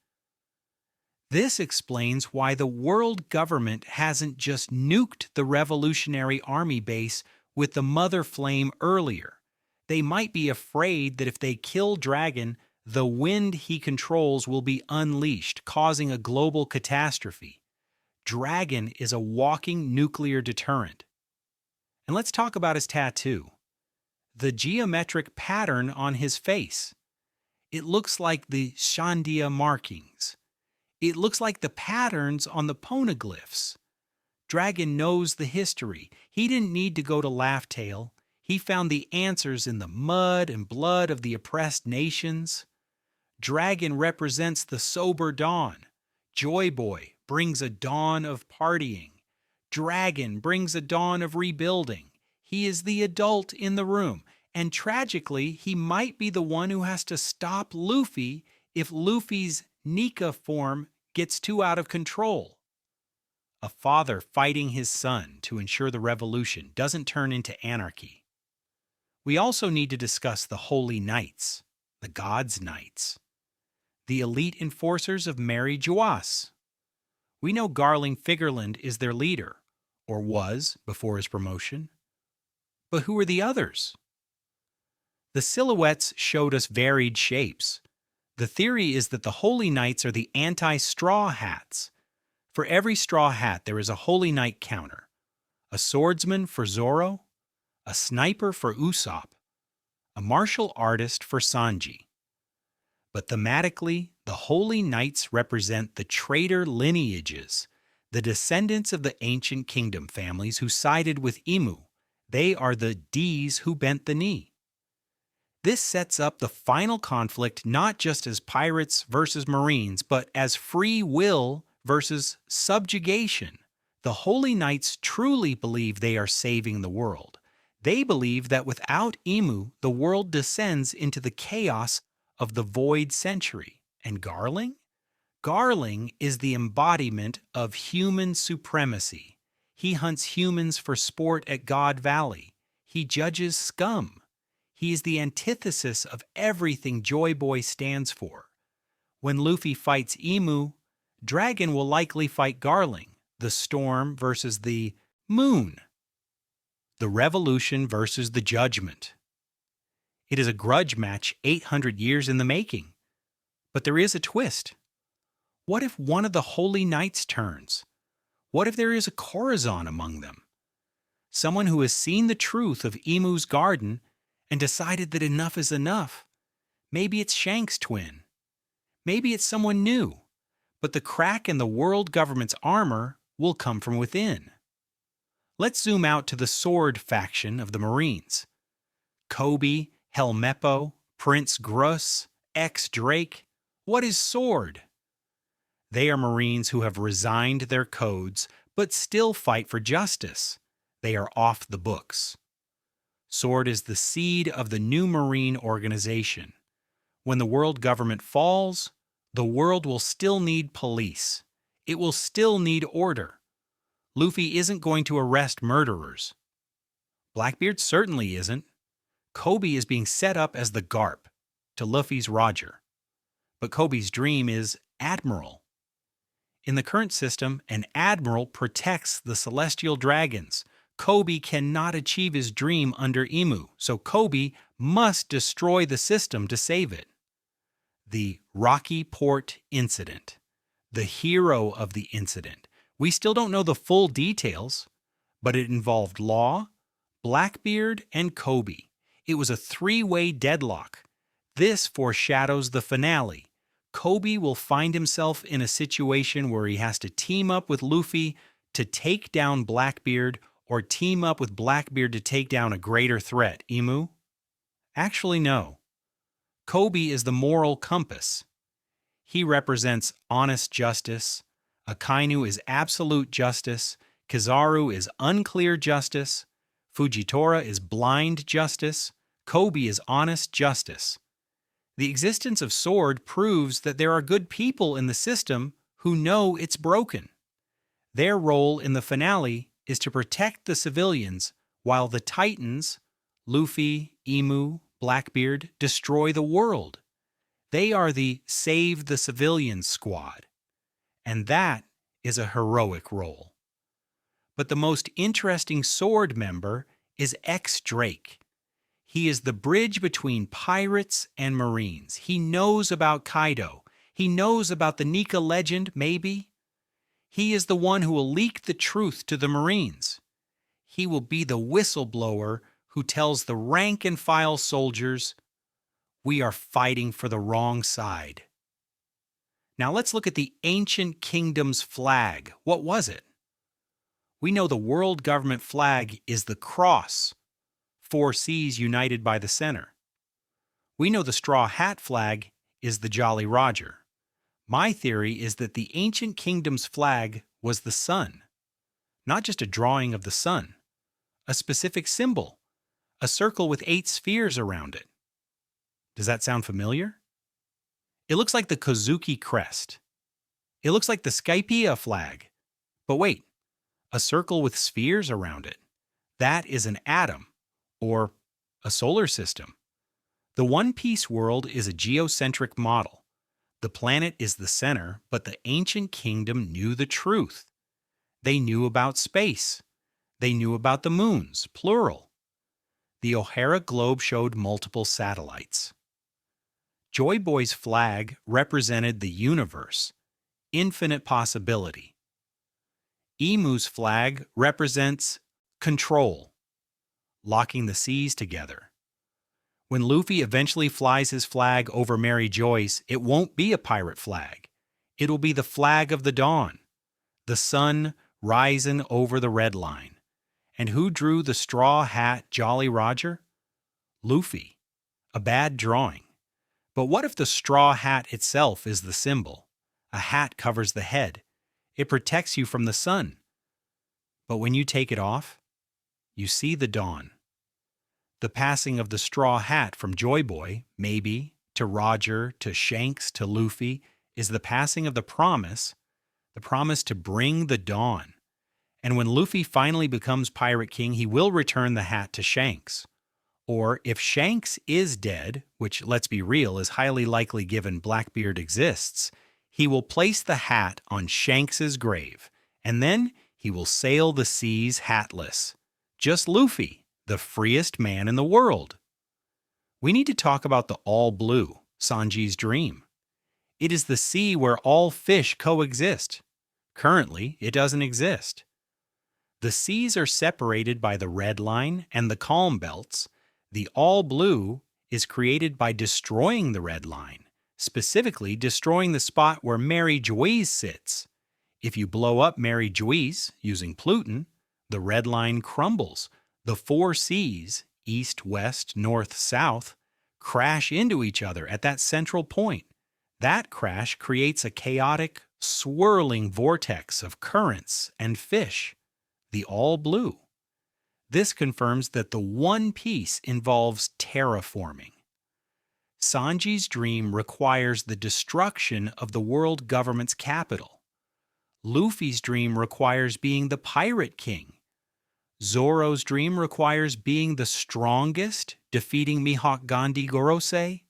This explains why the world government hasn't just nuked the Revolutionary Army base with the Mother Flame earlier. They might be afraid that if they kill Dragon, the wind he controls will be unleashed, causing a global catastrophe. Dragon is a walking nuclear deterrent. And let's talk about his tattoo. The geometric pattern on his face. It looks like the Shandia markings. It looks like the patterns on the Poneglyphs. Dragon knows the history. He didn't need to go to Laugh Tale. He found the answers in the mud and blood of the oppressed nations. Dragon represents the sober dawn. Joy Boy brings a dawn of partying. Dragon brings a dawn of rebuilding. He is the adult in the room. And tragically, he might be the one who has to stop Luffy if Luffy's Nika form gets too out of control. A father fighting his son to ensure the revolution doesn't turn into anarchy. We also need to discuss the Holy Knights, the God's Knights, the elite enforcers of Mary Geoise. We know Garling Figerland is their leader, or was before his promotion. But who are the others? The silhouettes showed us varied shapes. The theory is that the Holy Knights are the anti-straw hats. For every straw hat, there is a Holy Knight counter. A swordsman for Zoro, a sniper for Usopp, a martial artist for Sanji. But thematically, the Holy Knights represent the traitor lineages, the descendants of the ancient kingdom families who sided with Imu. They are the D's who bent the knee. This sets up the final conflict not just as pirates versus Marines, but as free will versus subjugation. The Holy Knights truly believe they are saving the world. They believe that without Imu, the world descends into the chaos of the Void Century. And Garling? Garling is the embodiment of human supremacy. He hunts humans for sport at God Valley. He judges scum. He is the antithesis of everything Joy Boy stands for. When Luffy fights Imu, Dragon will likely fight Garling, the storm versus the moon, the revolution versus the judgment. It is a grudge match 800 years in the making. But there is a twist. What if one of the Holy Knights turns? What if there is a Corazon among them? Someone who has seen the truth of Imu's garden and decided that enough is enough. Maybe it's Shank's twin. Maybe it's someone new. But the crack in the world government's armor will come from within. Let's zoom out to the sword faction of the Marines. Kobe, Helmeppo, Prince Grus, ex-Drake. What is sword? They are Marines who have resigned their codes but still fight for justice. They are off the books. Sword is the seed of the new Marine organization. When the world government falls, the world will still need police. It will still need order. Luffy isn't going to arrest murderers. Blackbeard certainly isn't. Kobe is being set up as the Garp to Luffy's Roger. But Kobe's dream is Admiral. In the current system, an Admiral protects the Celestial Dragons. Kobe cannot achieve his dream under Imu, so Kobe must destroy the system to save it. The Rocky Port Incident. The hero of the incident. We still don't know the full details, but it involved Law, Blackbeard, and Kobe. It was a three-way deadlock. This foreshadows the finale. Kobe will find himself in a situation where he has to team up with Luffy to take down Blackbeard or team up with Blackbeard to take down a greater threat, Imu? Actually, no. Kobe is the moral compass. He represents honest justice. Akainu is absolute justice. Kizaru is unclear justice. Fujitora is blind justice. Kobe is honest justice. The existence of Sword proves that there are good people in the system who know it's broken. Their role in the finale is to protect the civilians while the Titans, Luffy, Imu, Blackbeard, destroy the world. They are the Save the Civilians squad. And that is a heroic role. But the most interesting Sword member is ex-Drake. He is the bridge between pirates and Marines. He knows about Kaido. He knows about the Nika legend, maybe. He is the one who will leak the truth to the Marines. He will be the whistleblower who tells the rank-and-file soldiers, we are fighting for the wrong side. Now let's look at the ancient kingdom's flag. What was it? We know the world government flag is the cross, 4 seas united by the center. We know the straw hat flag is the Jolly Roger. My theory is that the ancient kingdom's flag was the sun. Not just a drawing of the sun, a specific symbol, a circle with 8 spheres around it. Does that sound familiar? It looks like the Kozuki crest. It looks like the Skypiea flag. But wait, a circle with spheres around it. That is an atom, or A solar system. The One Piece world is a geocentric model. The planet is the center, but the ancient kingdom knew the truth. They knew about space. They knew about the moons, plural. The O'Hara globe showed multiple satellites. Joy Boy's flag represented the universe, infinite possibility. Emu's flag represents control, locking the seas together. When Luffy eventually flies his flag over Mary Joyce, it won't be a pirate flag. It'll be the flag of the dawn, the sun rising over the red line. And who drew the straw hat Jolly Roger? Luffy. A bad drawing. But what if the straw hat itself is the symbol? A hat covers the head. It protects you from the sun. But when you take it off, you see the dawn. The passing of the straw hat from Joy Boy, maybe, to Roger, to Shanks, to Luffy, is the passing of the promise to bring the dawn. And when Luffy finally becomes Pirate King, he will return the hat to Shanks. Or if Shanks is dead, which, let's be real, is highly likely given Blackbeard exists, he will place the hat on Shanks's grave, and then he will sail the seas hatless. Just Luffy, the freest man in the world. We need to talk about the all blue, Sanji's dream. It is the sea where all fish coexist. Currently, it doesn't exist. The seas are separated by the red line and the calm belts. The all blue is created by destroying the red line, specifically destroying the spot where Mary Joyce sits. If you blow up Mary Joyce using Pluton, the red line crumbles. The four seas, east, west, north, south, crash into each other at that central point. That crash creates a chaotic, swirling vortex of currents and fish, the all blue. This confirms that the One Piece involves terraforming. Sanji's dream requires the destruction of the world government's capital. Luffy's dream requires being the Pirate King. Zoro's dream requires being the strongest, defeating Mihawk Gandhi Gorosei.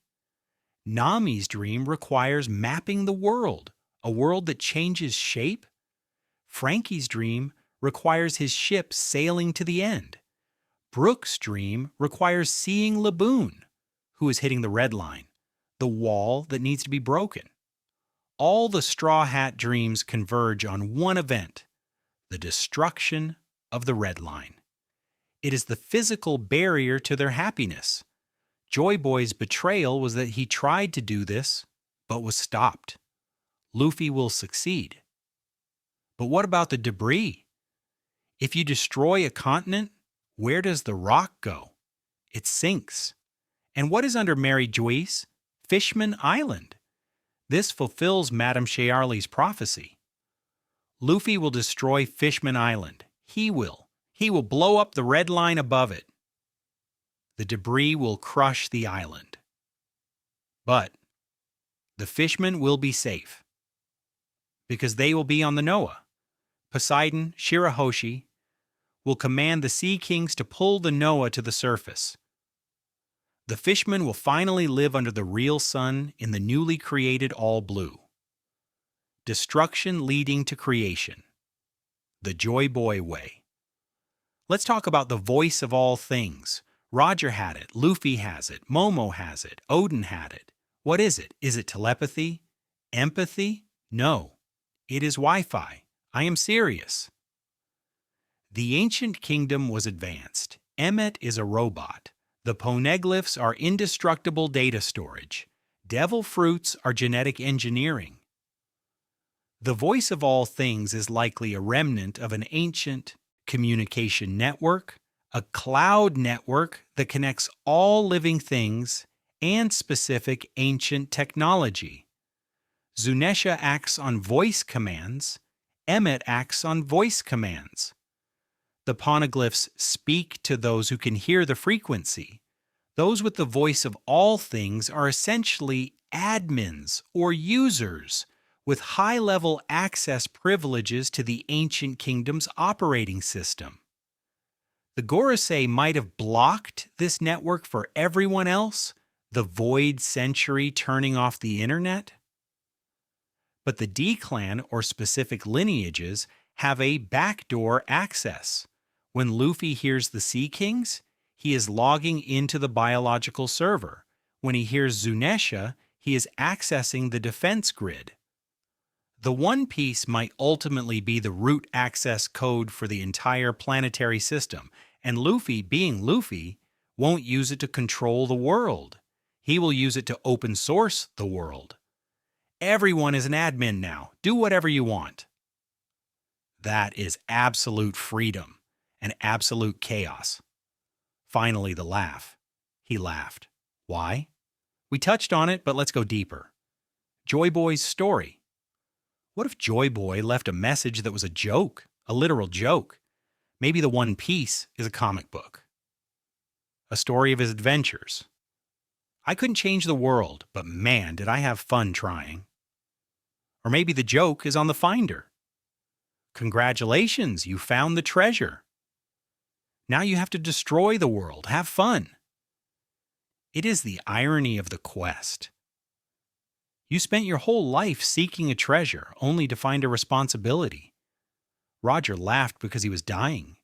Nami's dream requires mapping the world, a world that changes shape. Frankie's dream requires his ship sailing to the end. Brook's dream requires seeing Laboon, who is hitting the red line, the wall that needs to be broken. All the Straw Hat dreams converge on one event, the destruction of the red line. It is the physical barrier to their happiness. Joy Boy's betrayal was that he tried to do this, but was stopped. Luffy will succeed. But what about the debris? If you destroy a continent, where does the rock go? It sinks. And what is under Mary Joyce? Fishman Island. This fulfills Madame Shearly's prophecy. Luffy will destroy Fishman Island. He will. He will blow up the red line above it. The debris will crush the island. But the fishmen will be safe, because they will be on the Noah. Poseidon, Shirahoshi, will command the Sea Kings to pull the Noah to the surface. The fishmen will finally live under the real sun in the newly created All Blue. Destruction leading to creation. The Joy Boy way. Let's talk about the voice of all things. Roger had it, Luffy has it, Momo has it, Odin had it. What is it? Is it telepathy? Empathy? No. It is Wi-Fi. I am serious. The ancient kingdom was advanced. Emmet is a robot. The Poneglyphs are indestructible data storage. Devil fruits are genetic engineering. The voice of all things is likely a remnant of an ancient communication network, a cloud network that connects all living things, and specific ancient technology. Zunesha acts on voice commands. Emmet acts on voice commands. The Poneglyphs speak to those who can hear the frequency. Those with the voice of all things are essentially admins or users with high-level access privileges to the ancient kingdom's operating system. The Gorosei might have blocked this network for everyone else, the void century turning off the internet. But the D-clan or specific lineages have a backdoor access. When Luffy hears the Sea Kings, he is logging into the biological server. When he hears Zunesha, he is accessing the defense grid. The One Piece might ultimately be the root access code for the entire planetary system, and Luffy, being Luffy, won't use it to control the world. He will use it to open source the world. Everyone is an admin now. Do whatever you want. That is absolute freedom and absolute chaos. Finally, the laugh. He laughed. Why? We touched on it, but let's go deeper. Joy Boy's story. What if Joy Boy left a message that was a joke, a literal joke? Maybe the One Piece is a comic book. A story of his adventures. I couldn't change the world, but man, did I have fun trying. Or maybe the joke is on the finder. Congratulations, you found the treasure. Now you have to destroy the world. Have fun. It is the irony of the quest. You spent your whole life seeking a treasure, only to find a responsibility. Roger laughed because he was dying.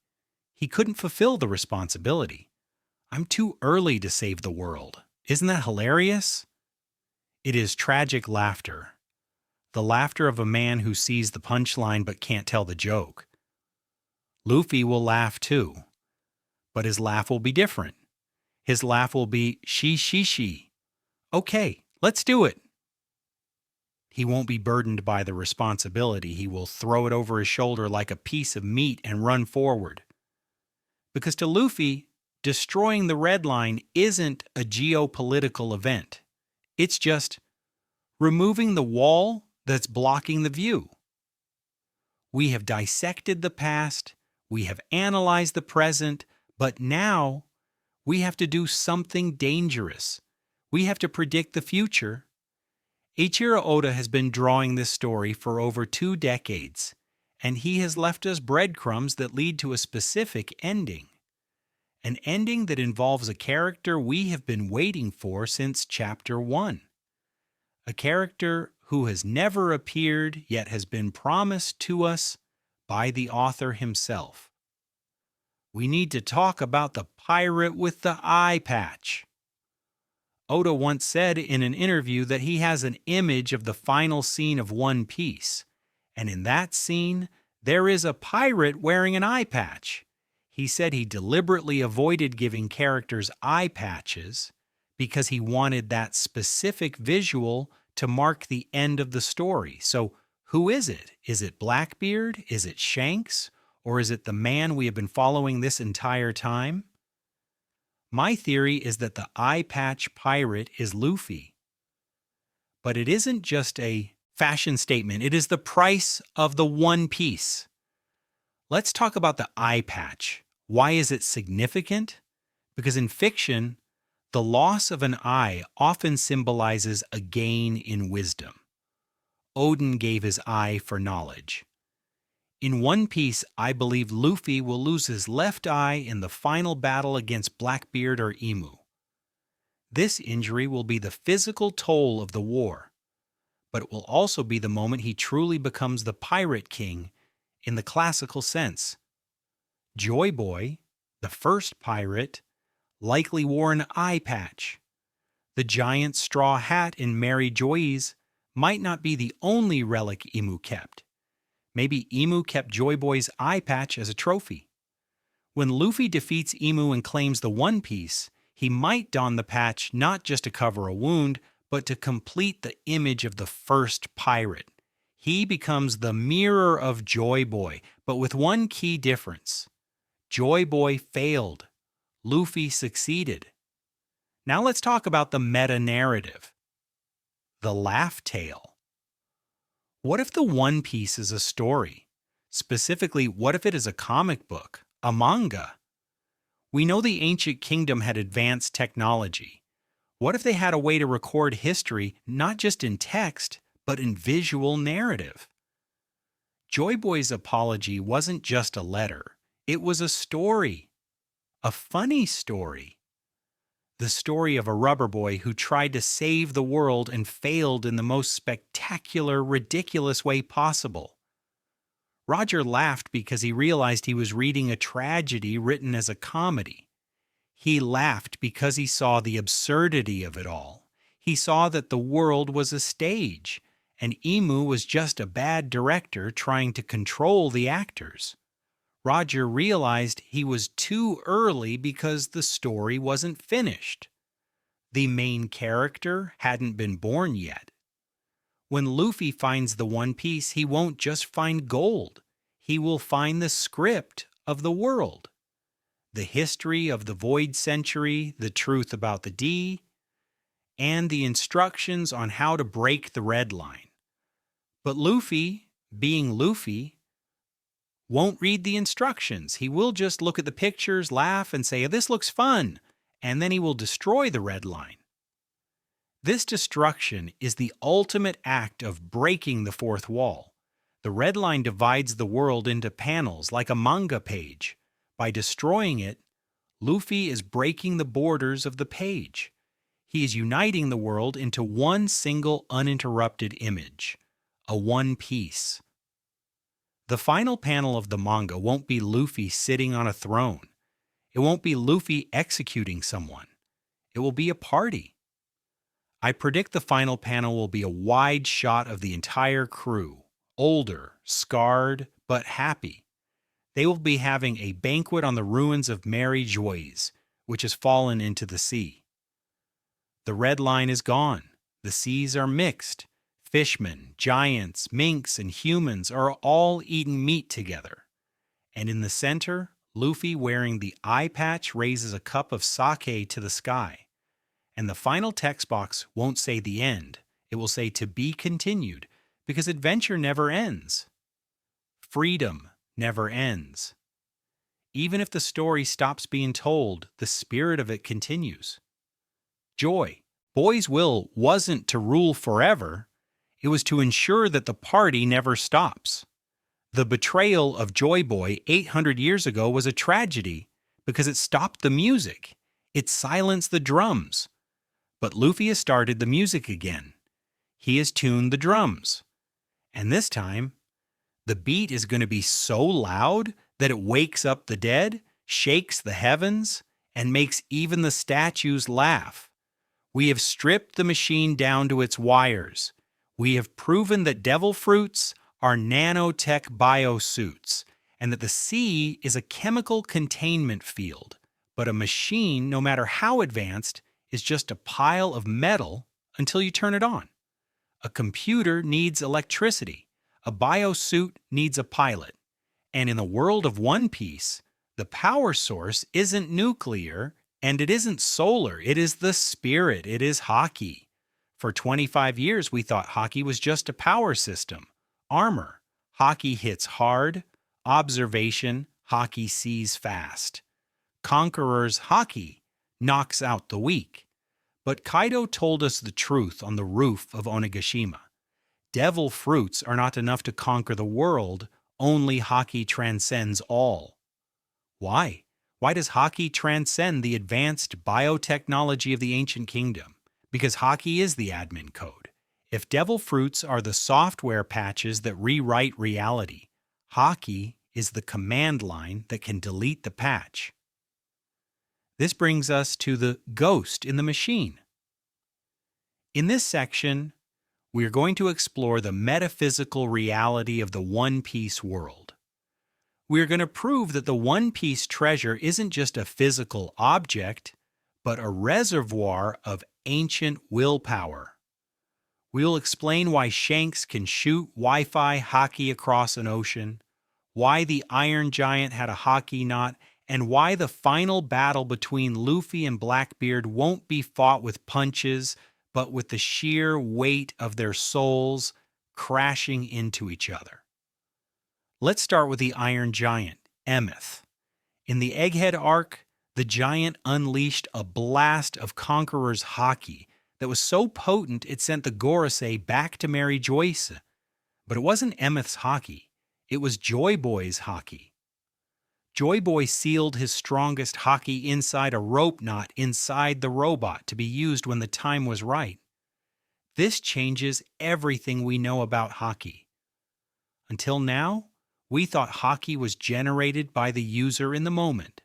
He couldn't fulfill the responsibility. I'm too early to save the world. Isn't that hilarious? It is tragic laughter. The laughter of a man who sees the punchline but can't tell the joke. Luffy will laugh too, but his laugh will be different. His laugh will be she. Okay, let's do it. He won't be burdened by the responsibility. He will throw it over his shoulder like a piece of meat and run forward. Because to Luffy, destroying the Red Line isn't a geopolitical event. It's just removing the wall that's blocking the view. We have dissected the past, we have analyzed the present, but now we have to do something dangerous. We have to predict the future. Eiichiro Oda has been drawing this story for over 2 decades, and he has left us breadcrumbs that lead to a specific ending. An ending that involves a character we have been waiting for since Chapter 1. A character who has never appeared yet has been promised to us by the author himself. We need to talk about the pirate with the eye patch. Oda once said in an interview that he has an image of the final scene of One Piece, and in that scene, there is a pirate wearing an eye patch. He said he deliberately avoided giving characters eye patches because he wanted that specific visual to mark the end of the story. So, who is it? Is it Blackbeard? Is it Shanks? Or is it the man we have been following this entire time? My theory is that the eye patch pirate is Luffy. But it isn't just a fashion statement, it is the price of the One Piece. Let's talk about the eye patch. Why is it significant? Because in fiction, the loss of an eye often symbolizes a gain in wisdom. Odin gave his eye for knowledge. In One Piece, I believe Luffy will lose his left eye in the final battle against Blackbeard or Emu. This injury will be the physical toll of the war, but it will also be the moment he truly becomes the Pirate King in the classical sense. Joy Boy, the first pirate, likely wore an eye patch. The giant straw hat in Mary Joy's might not be the only relic Emu kept. Maybe Emu kept Joy Boy's eye patch as a trophy. When Luffy defeats Emu and claims the One Piece, he might don the patch not just to cover a wound, but to complete the image of the first pirate. He becomes the mirror of Joy Boy, but with one key difference. Joy Boy failed. Luffy succeeded. Now let's talk about the meta-narrative. The laugh tale. What if the One Piece is a story? Specifically, what if it is a comic book, a manga? We know the ancient kingdom had advanced technology. What if they had a way to record history not just in text, but in visual narrative? Joy Boy's apology wasn't just a letter. It was a story. A funny story. The story of a rubber boy who tried to save the world and failed in the most spectacular, ridiculous way possible. Roger laughed because he realized he was reading a tragedy written as a comedy. He laughed because he saw the absurdity of it all. He saw that the world was a stage, and Emu was just a bad director trying to control the actors. Roger realized he was too early because the story wasn't finished. The main character hadn't been born yet. When Luffy finds the One Piece, he won't just find gold. He will find the script of the world. The history of the Void Century, the truth about the D, and the instructions on how to break the red line. But Luffy, being Luffy, won't read the instructions. He will just look at the pictures, laugh, and say, "This looks fun," and then he will destroy the red line. This destruction is the ultimate act of breaking the fourth wall. The red line divides the world into panels like a manga page. By destroying it, Luffy is breaking the borders of the page. He is uniting the world into one single uninterrupted image, a one piece. The final panel of the manga won't be Luffy sitting on a throne. It won't be Luffy executing someone. It will be a party. I predict the final panel will be a wide shot of the entire crew, older, scarred, but happy. They will be having a banquet on the ruins of Mary Joy's, which has fallen into the sea. The red line is gone. The seas are mixed. Fishmen, giants, minks, and humans are all eating meat together. And in the center, Luffy wearing the eye patch raises a cup of sake to the sky. And the final text box won't say the end. It will say to be continued, because adventure never ends. Freedom never ends. Even if the story stops being told, the spirit of it continues. Joy, Boy's will wasn't to rule forever. It was to ensure that the party never stops. The betrayal of Joy Boy 800 years ago was a tragedy because it stopped the music. It silenced the drums. But Luffy has started the music again. He has tuned the drums. And this time, the beat is going to be so loud that it wakes up the dead, shakes the heavens, and makes even the statues laugh. We have stripped the machine down to its wires. We have proven that devil fruits are nanotech biosuits, and that the sea is a chemical containment field. But a machine, no matter how advanced, is just a pile of metal until you turn it on. A computer needs electricity. A biosuit needs a pilot. And in the world of One Piece, the power source isn't nuclear and it isn't solar. It is the spirit. It is Haki. For 25 years, we thought Haki was just a power system. Armor. Haki hits hard. Observation. Haki sees fast. Conqueror's Haki knocks out the weak. But Kaido told us the truth on the roof of Onigashima. Devil fruits are not enough to conquer the world. Only Haki transcends all. Why? Why does Haki transcend the advanced biotechnology of the ancient kingdom? Because Haki is the admin code. If devil fruits are the software patches that rewrite reality, Haki is the command line that can delete the patch. This brings us to the ghost in the machine. In this section, we are going to explore the metaphysical reality of the One Piece world. We are going to prove that the One Piece treasure isn't just a physical object, but a reservoir of ancient willpower. We will explain why Shanks can shoot Wi-Fi Haki across an ocean, why the Iron Giant had a Haki knot, and why the final battle between Luffy and Blackbeard won't be fought with punches, but with the sheer weight of their souls crashing into each other. Let's start with the Iron Giant, Emeth. In the Egghead arc, the giant unleashed a blast of Conqueror's Haki that was so potent it sent the Gorosei back to Mary Joyce. But it wasn't Emeth's Haki, it was Joy Boy's Haki. Joy Boy sealed his strongest hockey inside a rope knot inside the robot to be used when the time was right. This changes everything we know about hockey. Until now, we thought hockey was generated by the user in the moment.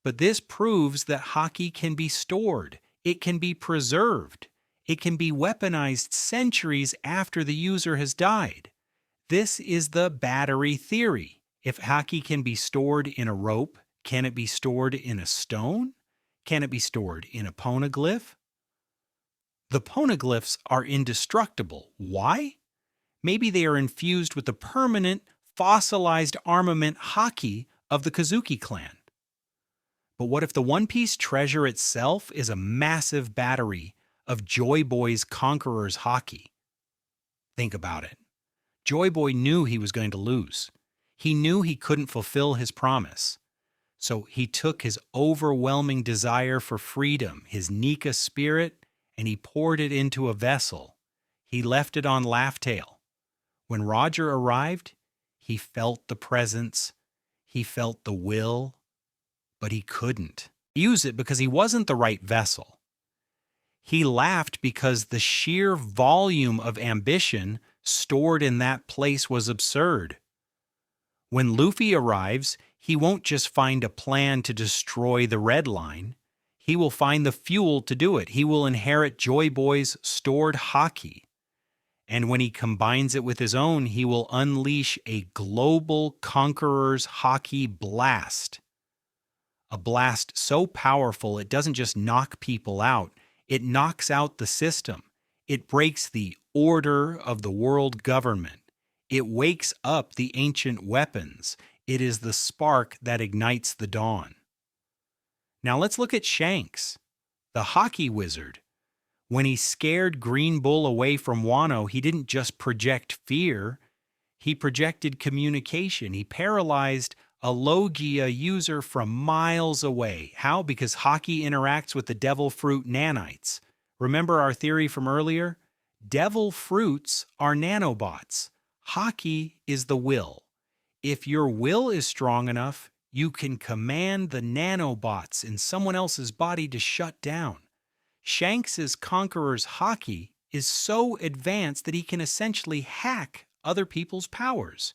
But this proves that hockey can be stored, it can be preserved, it can be weaponized centuries after the user has died. This is the battery theory. If hockey can be stored in a rope, can it be stored in a stone? Can it be stored in a poneglyph? The poneglyphs are indestructible. Why? Maybe they are infused with the permanent, fossilized armament hockey of the Kazuki clan. But what if the One Piece treasure itself is a massive battery of Joy Boy's Conqueror's hockey? Think about it. Joy Boy knew he was going to lose. He knew he couldn't fulfill his promise. So he took his overwhelming desire for freedom, his Nika spirit, and he poured it into a vessel. He left it on Laugh-Tale. When Roger arrived, he felt the presence, he felt the will, but he couldn't use it because he wasn't the right vessel. He laughed because the sheer volume of ambition stored in that place was absurd. When Luffy arrives, he won't just find a plan to destroy the Red Line. He will find the fuel to do it. He will inherit Joy Boy's stored hockey. And when he combines it with his own, he will unleash a global conqueror's hockey blast. A blast so powerful it doesn't just knock people out, it knocks out the system. It breaks the order of the world government. It wakes up the ancient weapons. It is the spark that ignites the dawn. Now let's look at Shanks, the hockey wizard. When he scared Green Bull away from Wano, he didn't just project fear, he projected communication. He paralyzed a Logia user from miles away. How? Because hockey interacts with the devil fruit nanites. Remember our theory from earlier? Devil fruits are nanobots. Hockey is the will. If your will is strong enough, you can command the nanobots in someone else's body to shut down. Shanks's Conqueror's hockey is so advanced that he can essentially hack other people's powers.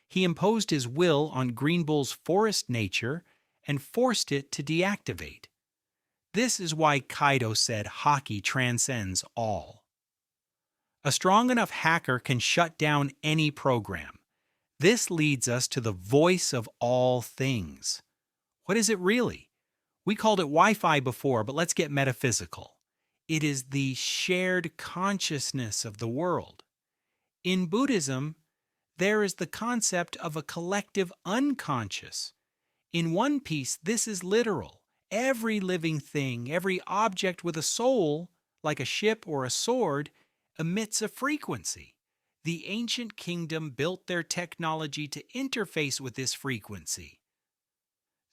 He imposed his will on Green Bull's forest nature and forced it to deactivate. This is why Kaido said hockey transcends all. A strong enough hacker can shut down any program. This leads us to the voice of all things. What is it really? We called it Wi-Fi before, but let's get metaphysical. It is the shared consciousness of the world. In Buddhism, there is the concept of a collective unconscious. In One Piece, this is literal. Every living thing, every object with a soul, like a ship or a sword, emits a frequency. The ancient kingdom built their technology to interface with this frequency.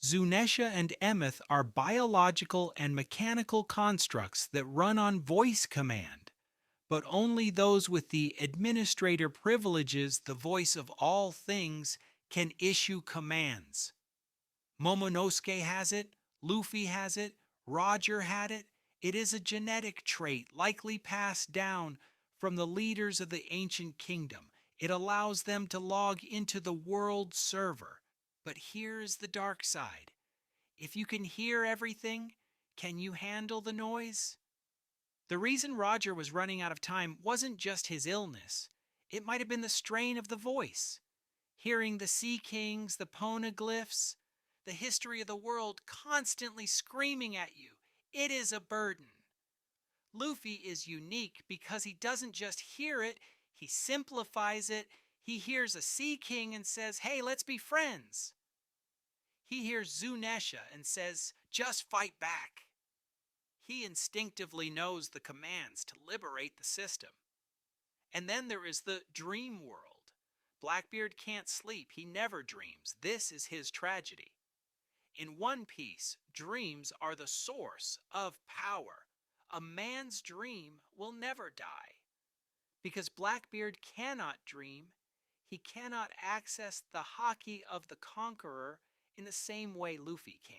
Zunesha and Emeth are biological and mechanical constructs that run on voice command, but only those with the administrator privileges, the voice of all things, can issue commands. Momonosuke has it, Luffy has it, Roger had it. It is a genetic trait likely passed down from the leaders of the ancient kingdom. It allows them to log into the world server. But here's the dark side. If you can hear everything, can you handle the noise? The reason Roger was running out of time wasn't just his illness. It might have been the strain of the voice. Hearing the Sea Kings, the Poneglyphs, the history of the world constantly screaming at you. It is a burden. Luffy is unique because he doesn't just hear it, he simplifies it. He hears a Sea King and says, "Hey, let's be friends." He hears Zunesha and says, "Just fight back." He instinctively knows the commands to liberate the system. And then there is the dream world. Blackbeard can't sleep. He never dreams. This is his tragedy. In One Piece, dreams are the source of power. A man's dream will never die. Because Blackbeard cannot dream, he cannot access the haki of the conqueror in the same way Luffy can.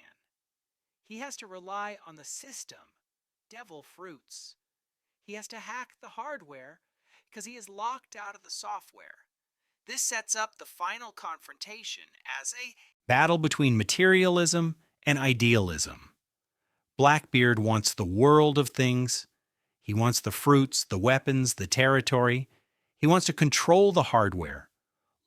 He has to rely on the system, devil fruits. He has to hack the hardware because he is locked out of the software. This sets up the final confrontation as a battle between materialism and idealism. Blackbeard wants the world of things. He wants the fruits, the weapons, the territory. He wants to control the hardware.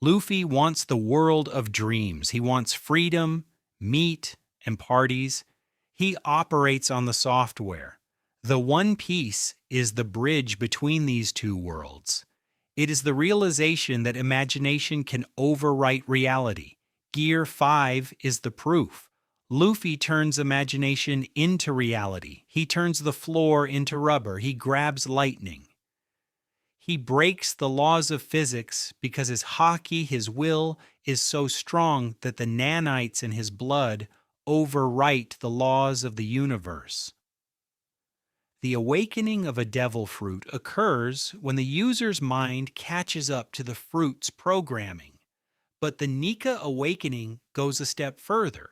Luffy wants the world of dreams. He wants freedom, meat, and parties. He operates on the software. The One Piece is the bridge between these two worlds. It is the realization that imagination can overwrite reality. Gear 5 is the proof. Luffy turns imagination into reality. He turns the floor into rubber. He grabs lightning. He breaks the laws of physics because his haki, his will, is so strong that the nanites in his blood overwrite the laws of the universe. The awakening of a devil fruit occurs when the user's mind catches up to the fruit's programming. But the Nika awakening goes a step further.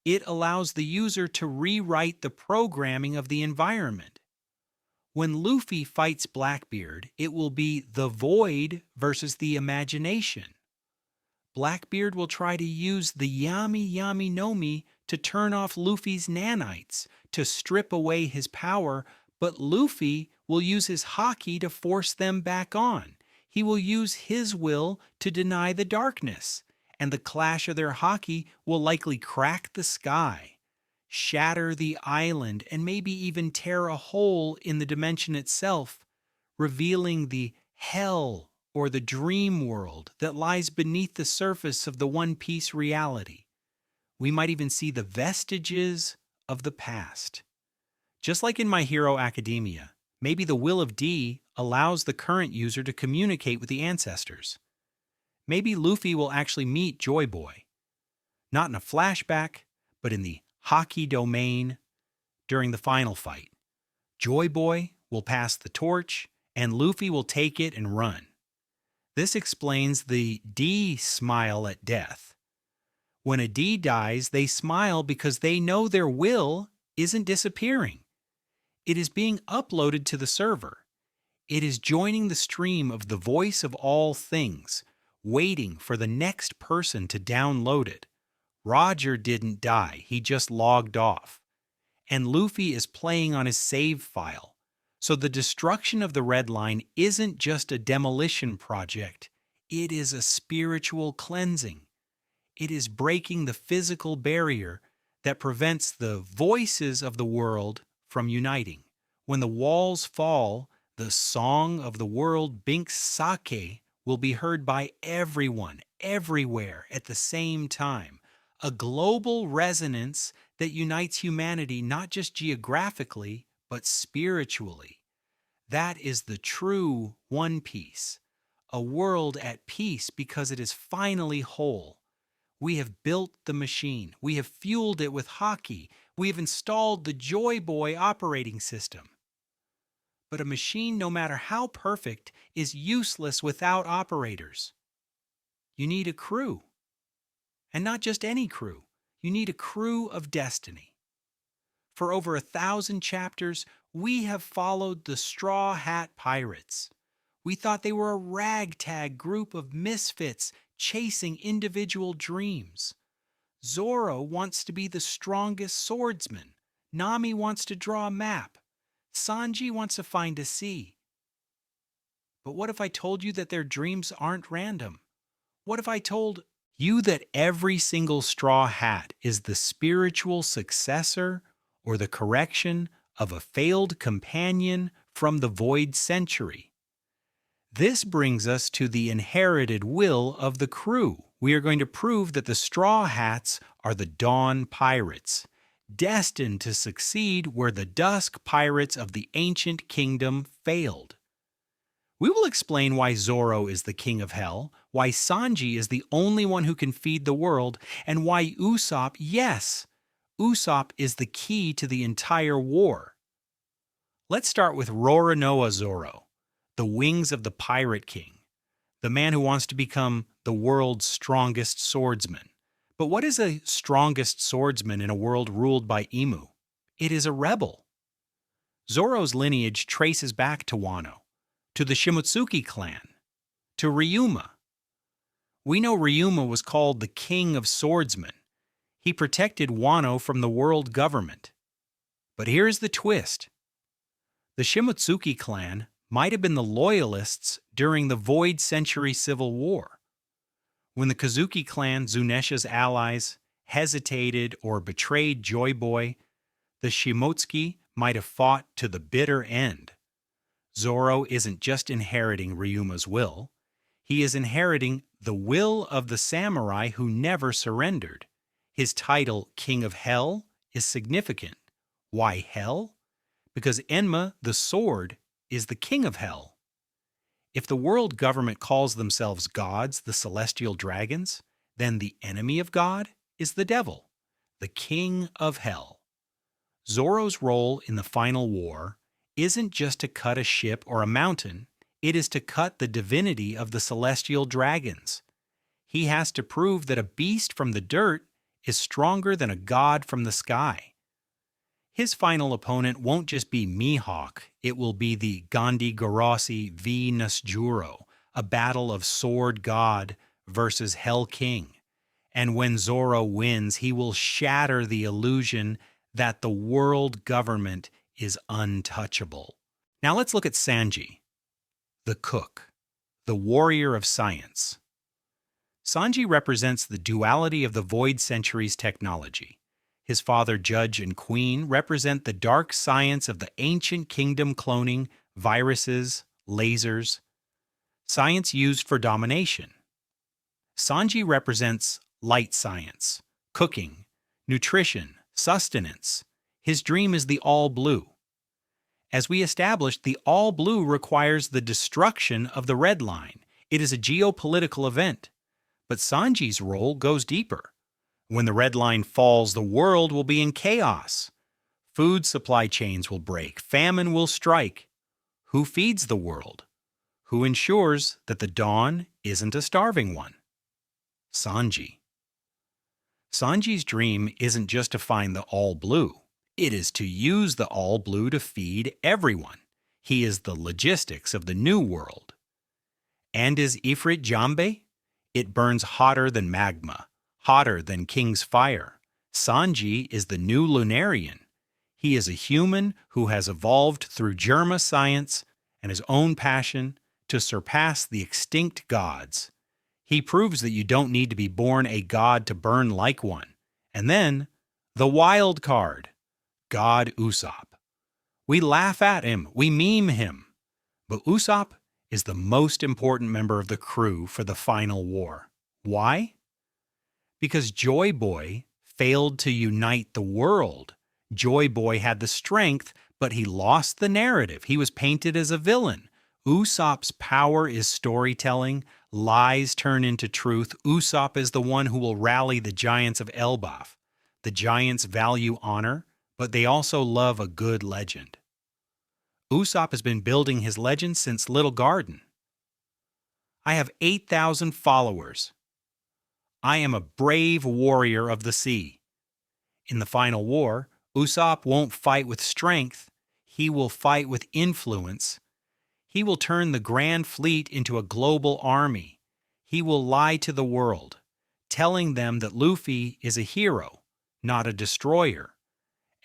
It allows the user to rewrite the programming of the environment. When Luffy fights Blackbeard, it will be the void versus the imagination. Blackbeard will try to use the Yami Yami no Mi to turn off Luffy's nanites, to strip away his power, but Luffy will use his haki to force them back on. He will use his will to deny the darkness, and the clash of their haki will likely crack the sky, shatter the island, and maybe even tear a hole in the dimension itself, revealing the hell or the dream world that lies beneath the surface of the One Piece reality. We might even see the vestiges of the past. Just like in My Hero Academia, maybe the will of D allows the current user to communicate with the ancestors. Maybe Luffy will actually meet Joy Boy, not in a flashback, but in the Haki domain during the final fight. Joy Boy will pass the torch, and Luffy will take it and run. This explains the D smile at death. When a D dies, they smile because they know their will isn't disappearing. It is being uploaded to the server. It is joining the stream of the voice of all things, waiting for the next person to download it. Roger didn't die, he just logged off. And Luffy is playing on his save file. So the destruction of the Red Line isn't just a demolition project, it is a spiritual cleansing. It is breaking the physical barrier that prevents the voices of the world from uniting. When the walls fall, the song of the world Binks Sake will be heard by everyone, everywhere, at the same time. A global resonance that unites humanity not just geographically, but spiritually. That is the true One Piece. A world at peace because it is finally whole. We have built the machine. We have fueled it with haki. We have installed the Joy Boy operating system. But a machine, no matter how perfect, is useless without operators. You need a crew. And not just any crew. You need a crew of destiny. For over 1,000 chapters, we have followed the Straw Hat Pirates. We thought they were a ragtag group of misfits chasing individual dreams. Zoro wants to be the strongest swordsman. Nami wants to draw a map. Sanji wants to find a sea. But what if I told you that their dreams aren't random? What if I told you that every single straw hat is the spiritual successor or the correction of a failed companion from the void century? This brings us to the inherited will of the crew. We are going to prove that the Straw Hats are the Dawn Pirates, destined to succeed where the Dusk Pirates of the ancient kingdom failed. We will explain why Zoro is the king of hell, why Sanji is the only one who can feed the world, and why Usopp, yes, Usopp is the key to the entire war. Let's start with Roronoa Zoro, the wings of the Pirate King, the man who wants to become the world's strongest swordsman. But what is a strongest swordsman in a world ruled by Emu? It is a rebel. Zoro's lineage traces back to Wano, to the Shimotsuki clan, to Ryuma. We know Ryuma was called the king of swordsmen. He protected Wano from the world government. But here's the twist. The Shimotsuki clan might have been the loyalists during the Void Century Civil War. When the Kozuki clan, Zunesha's allies, hesitated or betrayed Joy Boy, the Shimotsuki might have fought to the bitter end. Zoro isn't just inheriting Ryuma's will, he is inheriting the will of the samurai who never surrendered. His title, King of Hell, is significant. Why hell? Because Enma, the sword, is the king of hell. If the world government calls themselves gods, the celestial dragons, then the enemy of God is the devil, the king of hell. Zoro's role in the final war isn't just to cut a ship or a mountain, it is to cut the divinity of the celestial dragons. He has to prove that a beast from the dirt is stronger than a god from the sky. His final opponent won't just be Mihawk, it will be the Gandhi Garossi v Nasjuro, a battle of Sword God versus Hell King. And when Zoro wins, he will shatter the illusion that the world government is untouchable. Now let's look at Sanji, the cook, the warrior of science. Sanji represents the duality of the Void Century's technology. His father, Judge, and Queen represent the dark science of the ancient kingdom cloning, viruses, lasers, science used for domination. Sanji represents light science, cooking, nutrition, sustenance. His dream is the all blue. As we established, the all blue requires the destruction of the red line. It is a geopolitical event. But Sanji's role goes deeper. When the red line falls, the world will be in chaos. Food supply chains will break. Famine will strike. Who feeds the world? Who ensures that the dawn isn't a starving one? Sanji. Sanji's dream isn't just to find the all blue. It is to use the all blue to feed everyone. He is the logistics of the new world. And is Ifrit Jambe? It burns hotter than magma, hotter than King's fire. Sanji is the new Lunarian. He is a human who has evolved through Germa science and his own passion to surpass the extinct gods. He proves that you don't need to be born a god to burn like one. And then, the wild card, God Usopp. We laugh at him, we meme him. But Usopp is the most important member of the crew for the final war. Why? Because Joy Boy failed to unite the world. Joy Boy had the strength, but he lost the narrative. He was painted as a villain. Usopp's power is storytelling. Lies turn into truth. Usopp is the one who will rally the giants of Elbaf. The giants value honor, but they also love a good legend. Usopp has been building his legend since Little Garden. I have 8,000 followers. I am a brave warrior of the sea. In the final war, Usopp won't fight with strength. He will fight with influence. He will turn the Grand Fleet into a global army. He will lie to the world, telling them that Luffy is a hero, not a destroyer.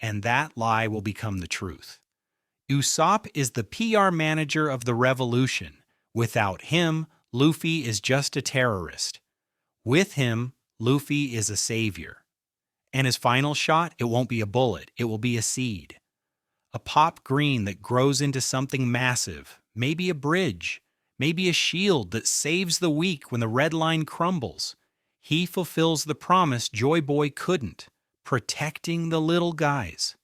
And that lie will become the truth. Usopp is the PR manager of the revolution. Without him, Luffy is just a terrorist. With him, Luffy is a savior. And his final shot, it won't be a bullet, it will be a seed. A pop green that grows into something massive, maybe a bridge, maybe a shield that saves the weak when the red line crumbles. He fulfills the promise Joy Boy couldn't, protecting the little guys.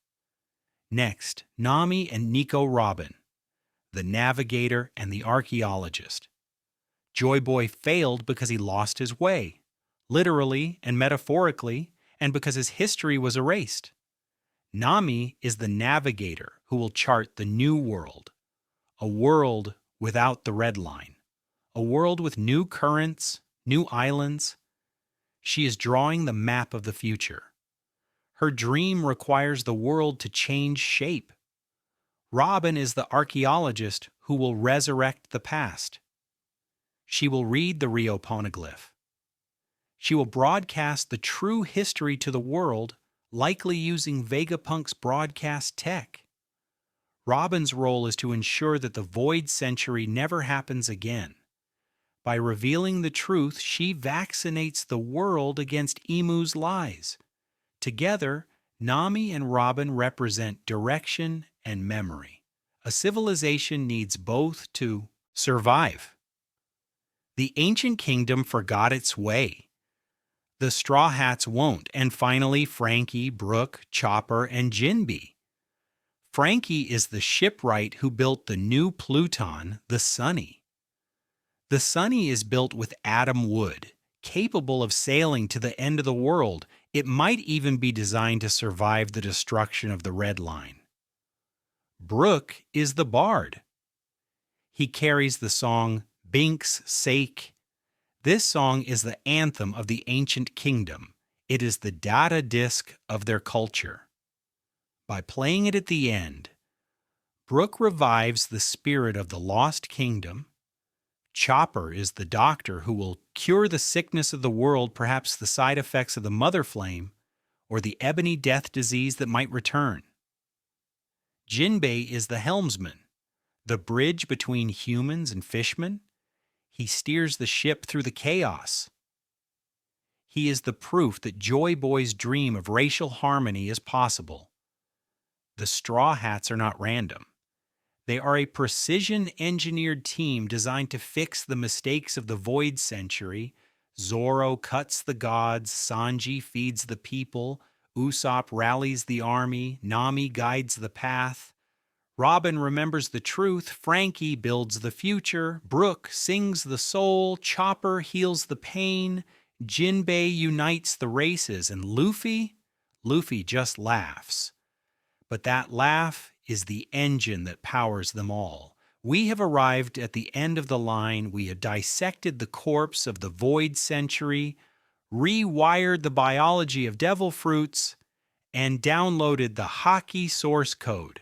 Next, Nami and Nico Robin, the navigator and the archaeologist. Joy Boy failed because he lost his way, literally and metaphorically, and because his history was erased. Nami is the navigator who will chart the new world, a world without the red line, a world with new currents, new islands. She is drawing the map of the future. Her dream requires the world to change shape. Robin is the archaeologist who will resurrect the past. She will read the Rio Poneglyph. She will broadcast the true history to the world, likely using Vegapunk's broadcast tech. Robin's role is to ensure that the Void Century never happens again. By revealing the truth, she vaccinates the world against Emu's lies. Together, Nami and Robin represent direction and memory. A civilization needs both to survive. The ancient kingdom forgot its way. The Straw Hats won't, and finally Frankie, Brook, Chopper, and Jinbe. Frankie is the shipwright who built the new Pluton, the Sunny. The Sunny is built with atom wood, capable of sailing to the end of the world. It might even be designed to survive the destruction of the Red Line. Brook is the bard. He carries the song Bink's Sake. This song is the anthem of the ancient kingdom. It is the data disk of their culture. By playing it at the end, Brook revives the spirit of the lost kingdom. Chopper is the doctor who will cure the sickness of the world, perhaps the side effects of the mother flame, or the ebony death disease that might return. Jinbe is the helmsman, the bridge between humans and fishmen. He steers the ship through the chaos. He is the proof that Joy Boy's dream of racial harmony is possible. The Straw Hats are not random. They are a precision-engineered team designed to fix the mistakes of the Void Century. Zoro cuts the gods, Sanji feeds the people, Usopp rallies the army, Nami guides the path. Robin remembers the truth, Frankie builds the future, Brook sings the soul, Chopper heals the pain, Jinbe unites the races, and Luffy just laughs. But that laugh is the engine that powers them all. We have arrived at the end of the line. We have dissected the corpse of the Void Century, rewired the biology of devil fruits, and downloaded the hockey source code.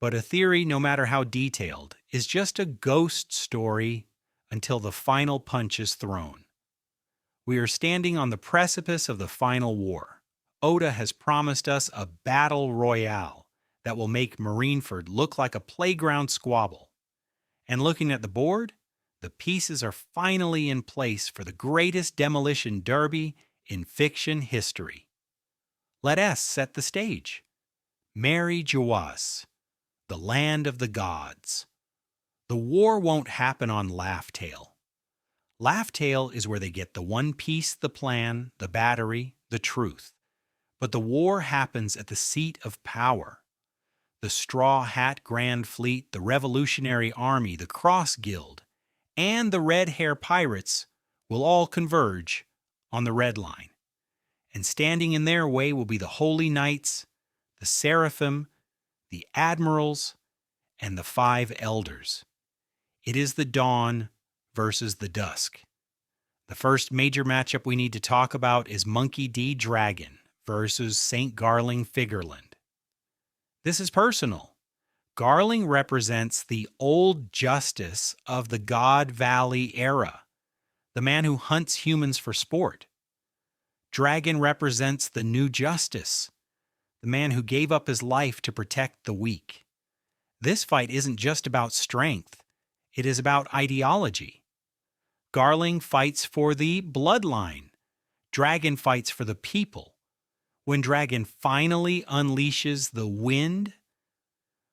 But a theory, no matter how detailed, is just a ghost story until the final punch is thrown. We are standing on the precipice of the final war. Oda has promised us a battle royale that will make Marineford look like a playground squabble. And looking at the board, the pieces are finally in place for the greatest demolition derby in fiction history. Let us set the stage. Mary Jawas, the land of the gods. The war won't happen on Laugh Tale. Laugh Tale is where they get the One Piece, the plan, the battery, the truth. But the war happens at the seat of power. The Straw Hat Grand Fleet, the Revolutionary Army, the Cross Guild, and the Red Hair Pirates will all converge on the Red Line. And standing in their way will be the Holy Knights, the Seraphim, the Admirals, and the Five Elders. It is the dawn versus the dusk. The first major matchup we need to talk about is Monkey D. Dragon versus St. Garling Figureland. This is personal. Garling represents the old justice of the God Valley era, the man who hunts humans for sport. Dragon represents the new justice, the man who gave up his life to protect the weak. This fight isn't just about strength, it is about ideology. Garling fights for the bloodline. Dragon fights for the people. When Dragon finally unleashes the wind,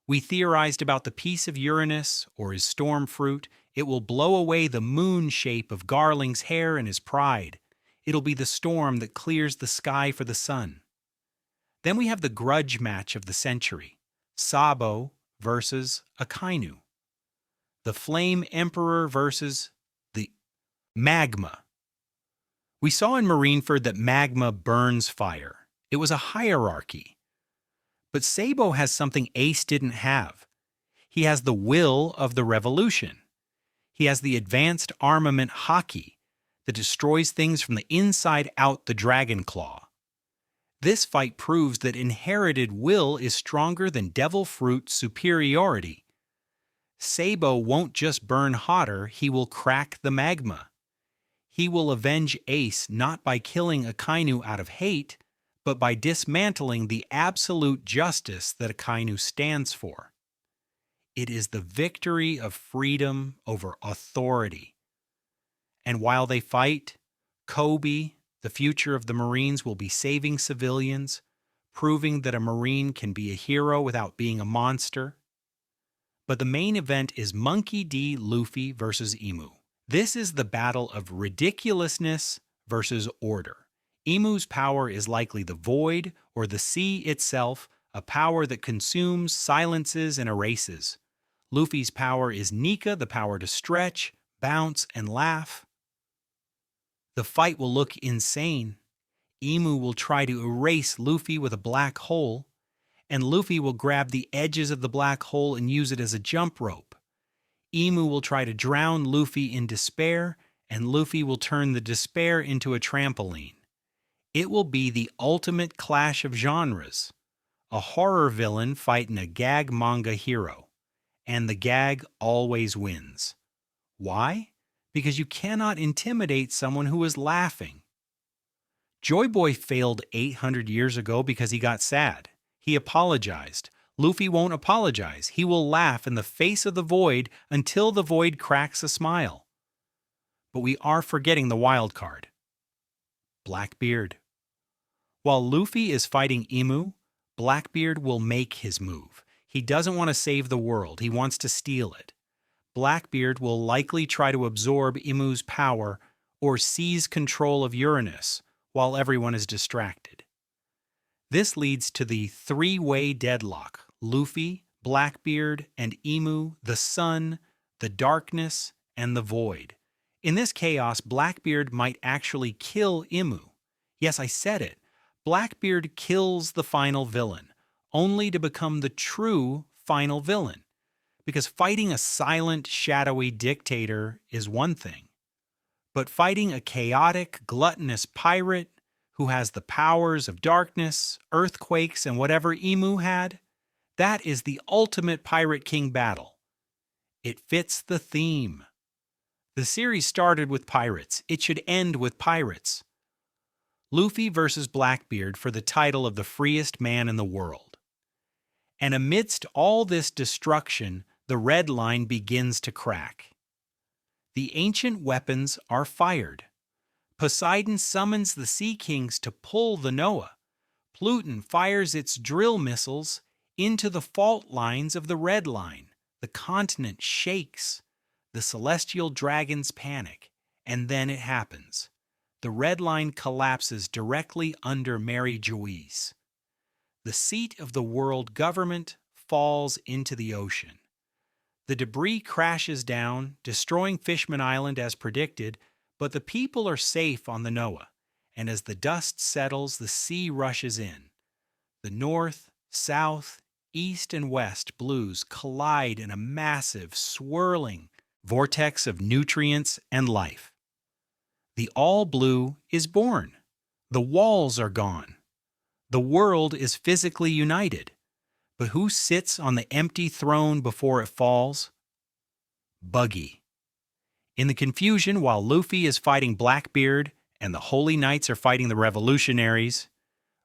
we theorized about the piece of Uranus or his storm fruit. It will blow away the moon shape of Garling's hair and his pride. It'll be the storm that clears the sky for the sun. Then we have the grudge match of the century, Sabo versus Akainu. The Flame Emperor versus the Magma. We saw in Marineford that magma burns fire. It was a hierarchy. But Sabo has something Ace didn't have. He has the will of the revolution. He has the advanced armament hockey, that destroys things from the inside out, the dragon claw. This fight proves that inherited will is stronger than devil fruit superiority. Sabo won't just burn hotter, he will crack the magma. He will avenge Ace not by killing Akainu out of hate, but by dismantling the absolute justice that Akainu stands for. It is the victory of freedom over authority. And while they fight, Kobe, the future of the Marines, will be saving civilians, proving that a Marine can be a hero without being a monster. But the main event is Monkey D. Luffy versus Emu. This is the battle of ridiculousness versus order. Emu's power is likely the void or the sea itself, a power that consumes, silences, and erases. Luffy's power is Nika, the power to stretch, bounce, and laugh. The fight will look insane. Emu will try to erase Luffy with a black hole, and Luffy will grab the edges of the black hole and use it as a jump rope. Emu will try to drown Luffy in despair, and Luffy will turn the despair into a trampoline. It will be the ultimate clash of genres. A horror villain fighting a gag manga hero. And the gag always wins. Why? Because you cannot intimidate someone who is laughing. Joy Boy failed 800 years ago because he got sad. He apologized. Luffy won't apologize. He will laugh in the face of the void until the void cracks a smile. But we are forgetting the wild card. Blackbeard. While Luffy is fighting Emu, Blackbeard will make his move. He doesn't want to save the world. He wants to steal it. Blackbeard will likely try to absorb Emu's power or seize control of Uranus while everyone is distracted. This leads to the three-way deadlock: Luffy, Blackbeard, and Emu, the sun, the darkness, and the void. In this chaos, Blackbeard might actually kill Emu. Yes, I said it. Blackbeard kills the final villain, only to become the true final villain. Because fighting a silent, shadowy dictator is one thing. But fighting a chaotic, gluttonous pirate who has the powers of darkness, earthquakes, and whatever Emu had, that is the ultimate Pirate King battle. It fits the theme. The series started with pirates. It should end with pirates. Luffy versus Blackbeard for the title of the freest man in the world. And amidst all this destruction, the red line begins to crack. The ancient weapons are fired. Poseidon summons the Sea Kings to pull the Noah. Pluton fires its drill missiles into the fault lines of the red line. The continent shakes. The celestial dragons panic. And then it happens. The red line collapses directly under Mary Joyce. The seat of the world government falls into the ocean. The debris crashes down, destroying Fishman Island as predicted, but the people are safe on the Noah, and as the dust settles, the sea rushes in. The north, south, east, and west blues collide in a massive, swirling vortex of nutrients and life. The all-blue is born. The walls are gone. The world is physically united. But who sits on the empty throne before it falls? Buggy. In the confusion, while Luffy is fighting Blackbeard and the Holy Knights are fighting the revolutionaries,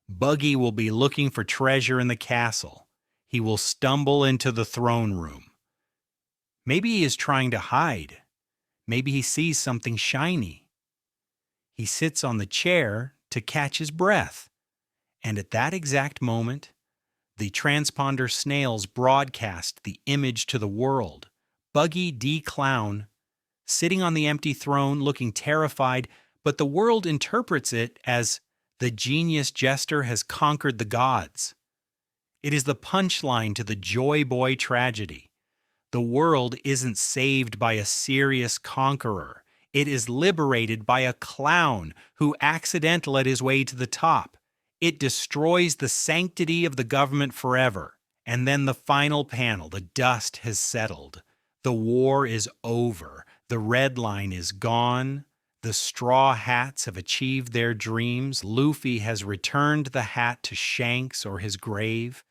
Buggy will be looking for treasure in the castle. He will stumble into the throne room. Maybe he is trying to hide. Maybe he sees something shiny. He sits on the chair to catch his breath. And at that exact moment, the transponder snails broadcast the image to the world. Buggy D. Clown, sitting on the empty throne looking terrified, but the world interprets it as the genius jester has conquered the gods. It is the punchline to the Joy Boy tragedy. The world isn't saved by a serious conqueror. It is liberated by a clown who accidentally led his way to the top. It destroys the sanctity of the government forever. And then the final panel, the dust has settled. The war is over. The red line is gone. The Straw Hats have achieved their dreams. Luffy has returned the hat to Shanks or his grave.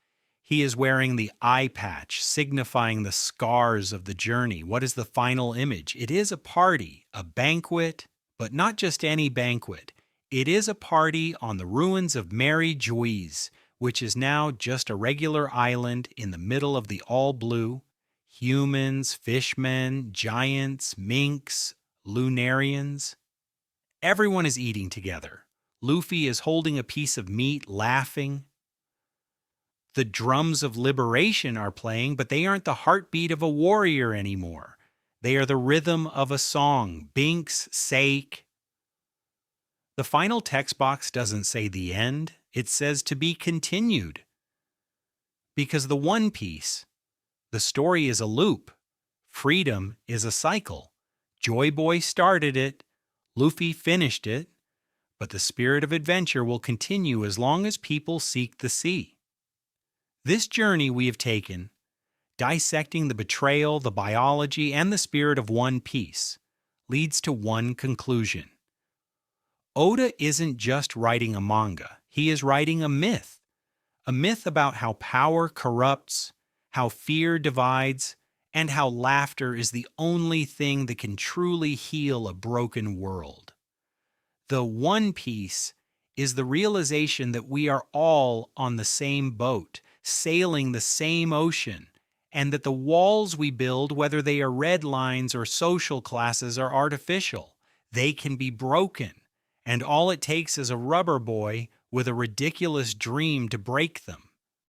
He is wearing the eye patch, signifying the scars of the journey. What is the final image? It is a party, a banquet, but not just any banquet. It is a party on the ruins of Mary Joyce, which is now just a regular island in the middle of the all blue. Humans, fishmen, giants, minks, lunarians. Everyone is eating together. Luffy is holding a piece of meat, laughing. The drums of liberation are playing, but they aren't the heartbeat of a warrior anymore. They are the rhythm of a song, Bink's sake. The final text box doesn't say the end, it says to be continued. Because the One Piece, the story is a loop. Freedom is a cycle. Joy Boy started it, Luffy finished it, but the spirit of adventure will continue as long as people seek the sea. This journey we have taken, dissecting the betrayal, the biology, and the spirit of One Piece, leads to one conclusion. Oda isn't just writing a manga, he is writing a myth about how power corrupts, how fear divides, and how laughter is the only thing that can truly heal a broken world. The One Piece is the realization that we are all on the same boat, sailing the same ocean, and that the walls we build, whether they are red lines or social classes, are artificial. They can be broken, and all it takes is a rubber boy with a ridiculous dream to break them.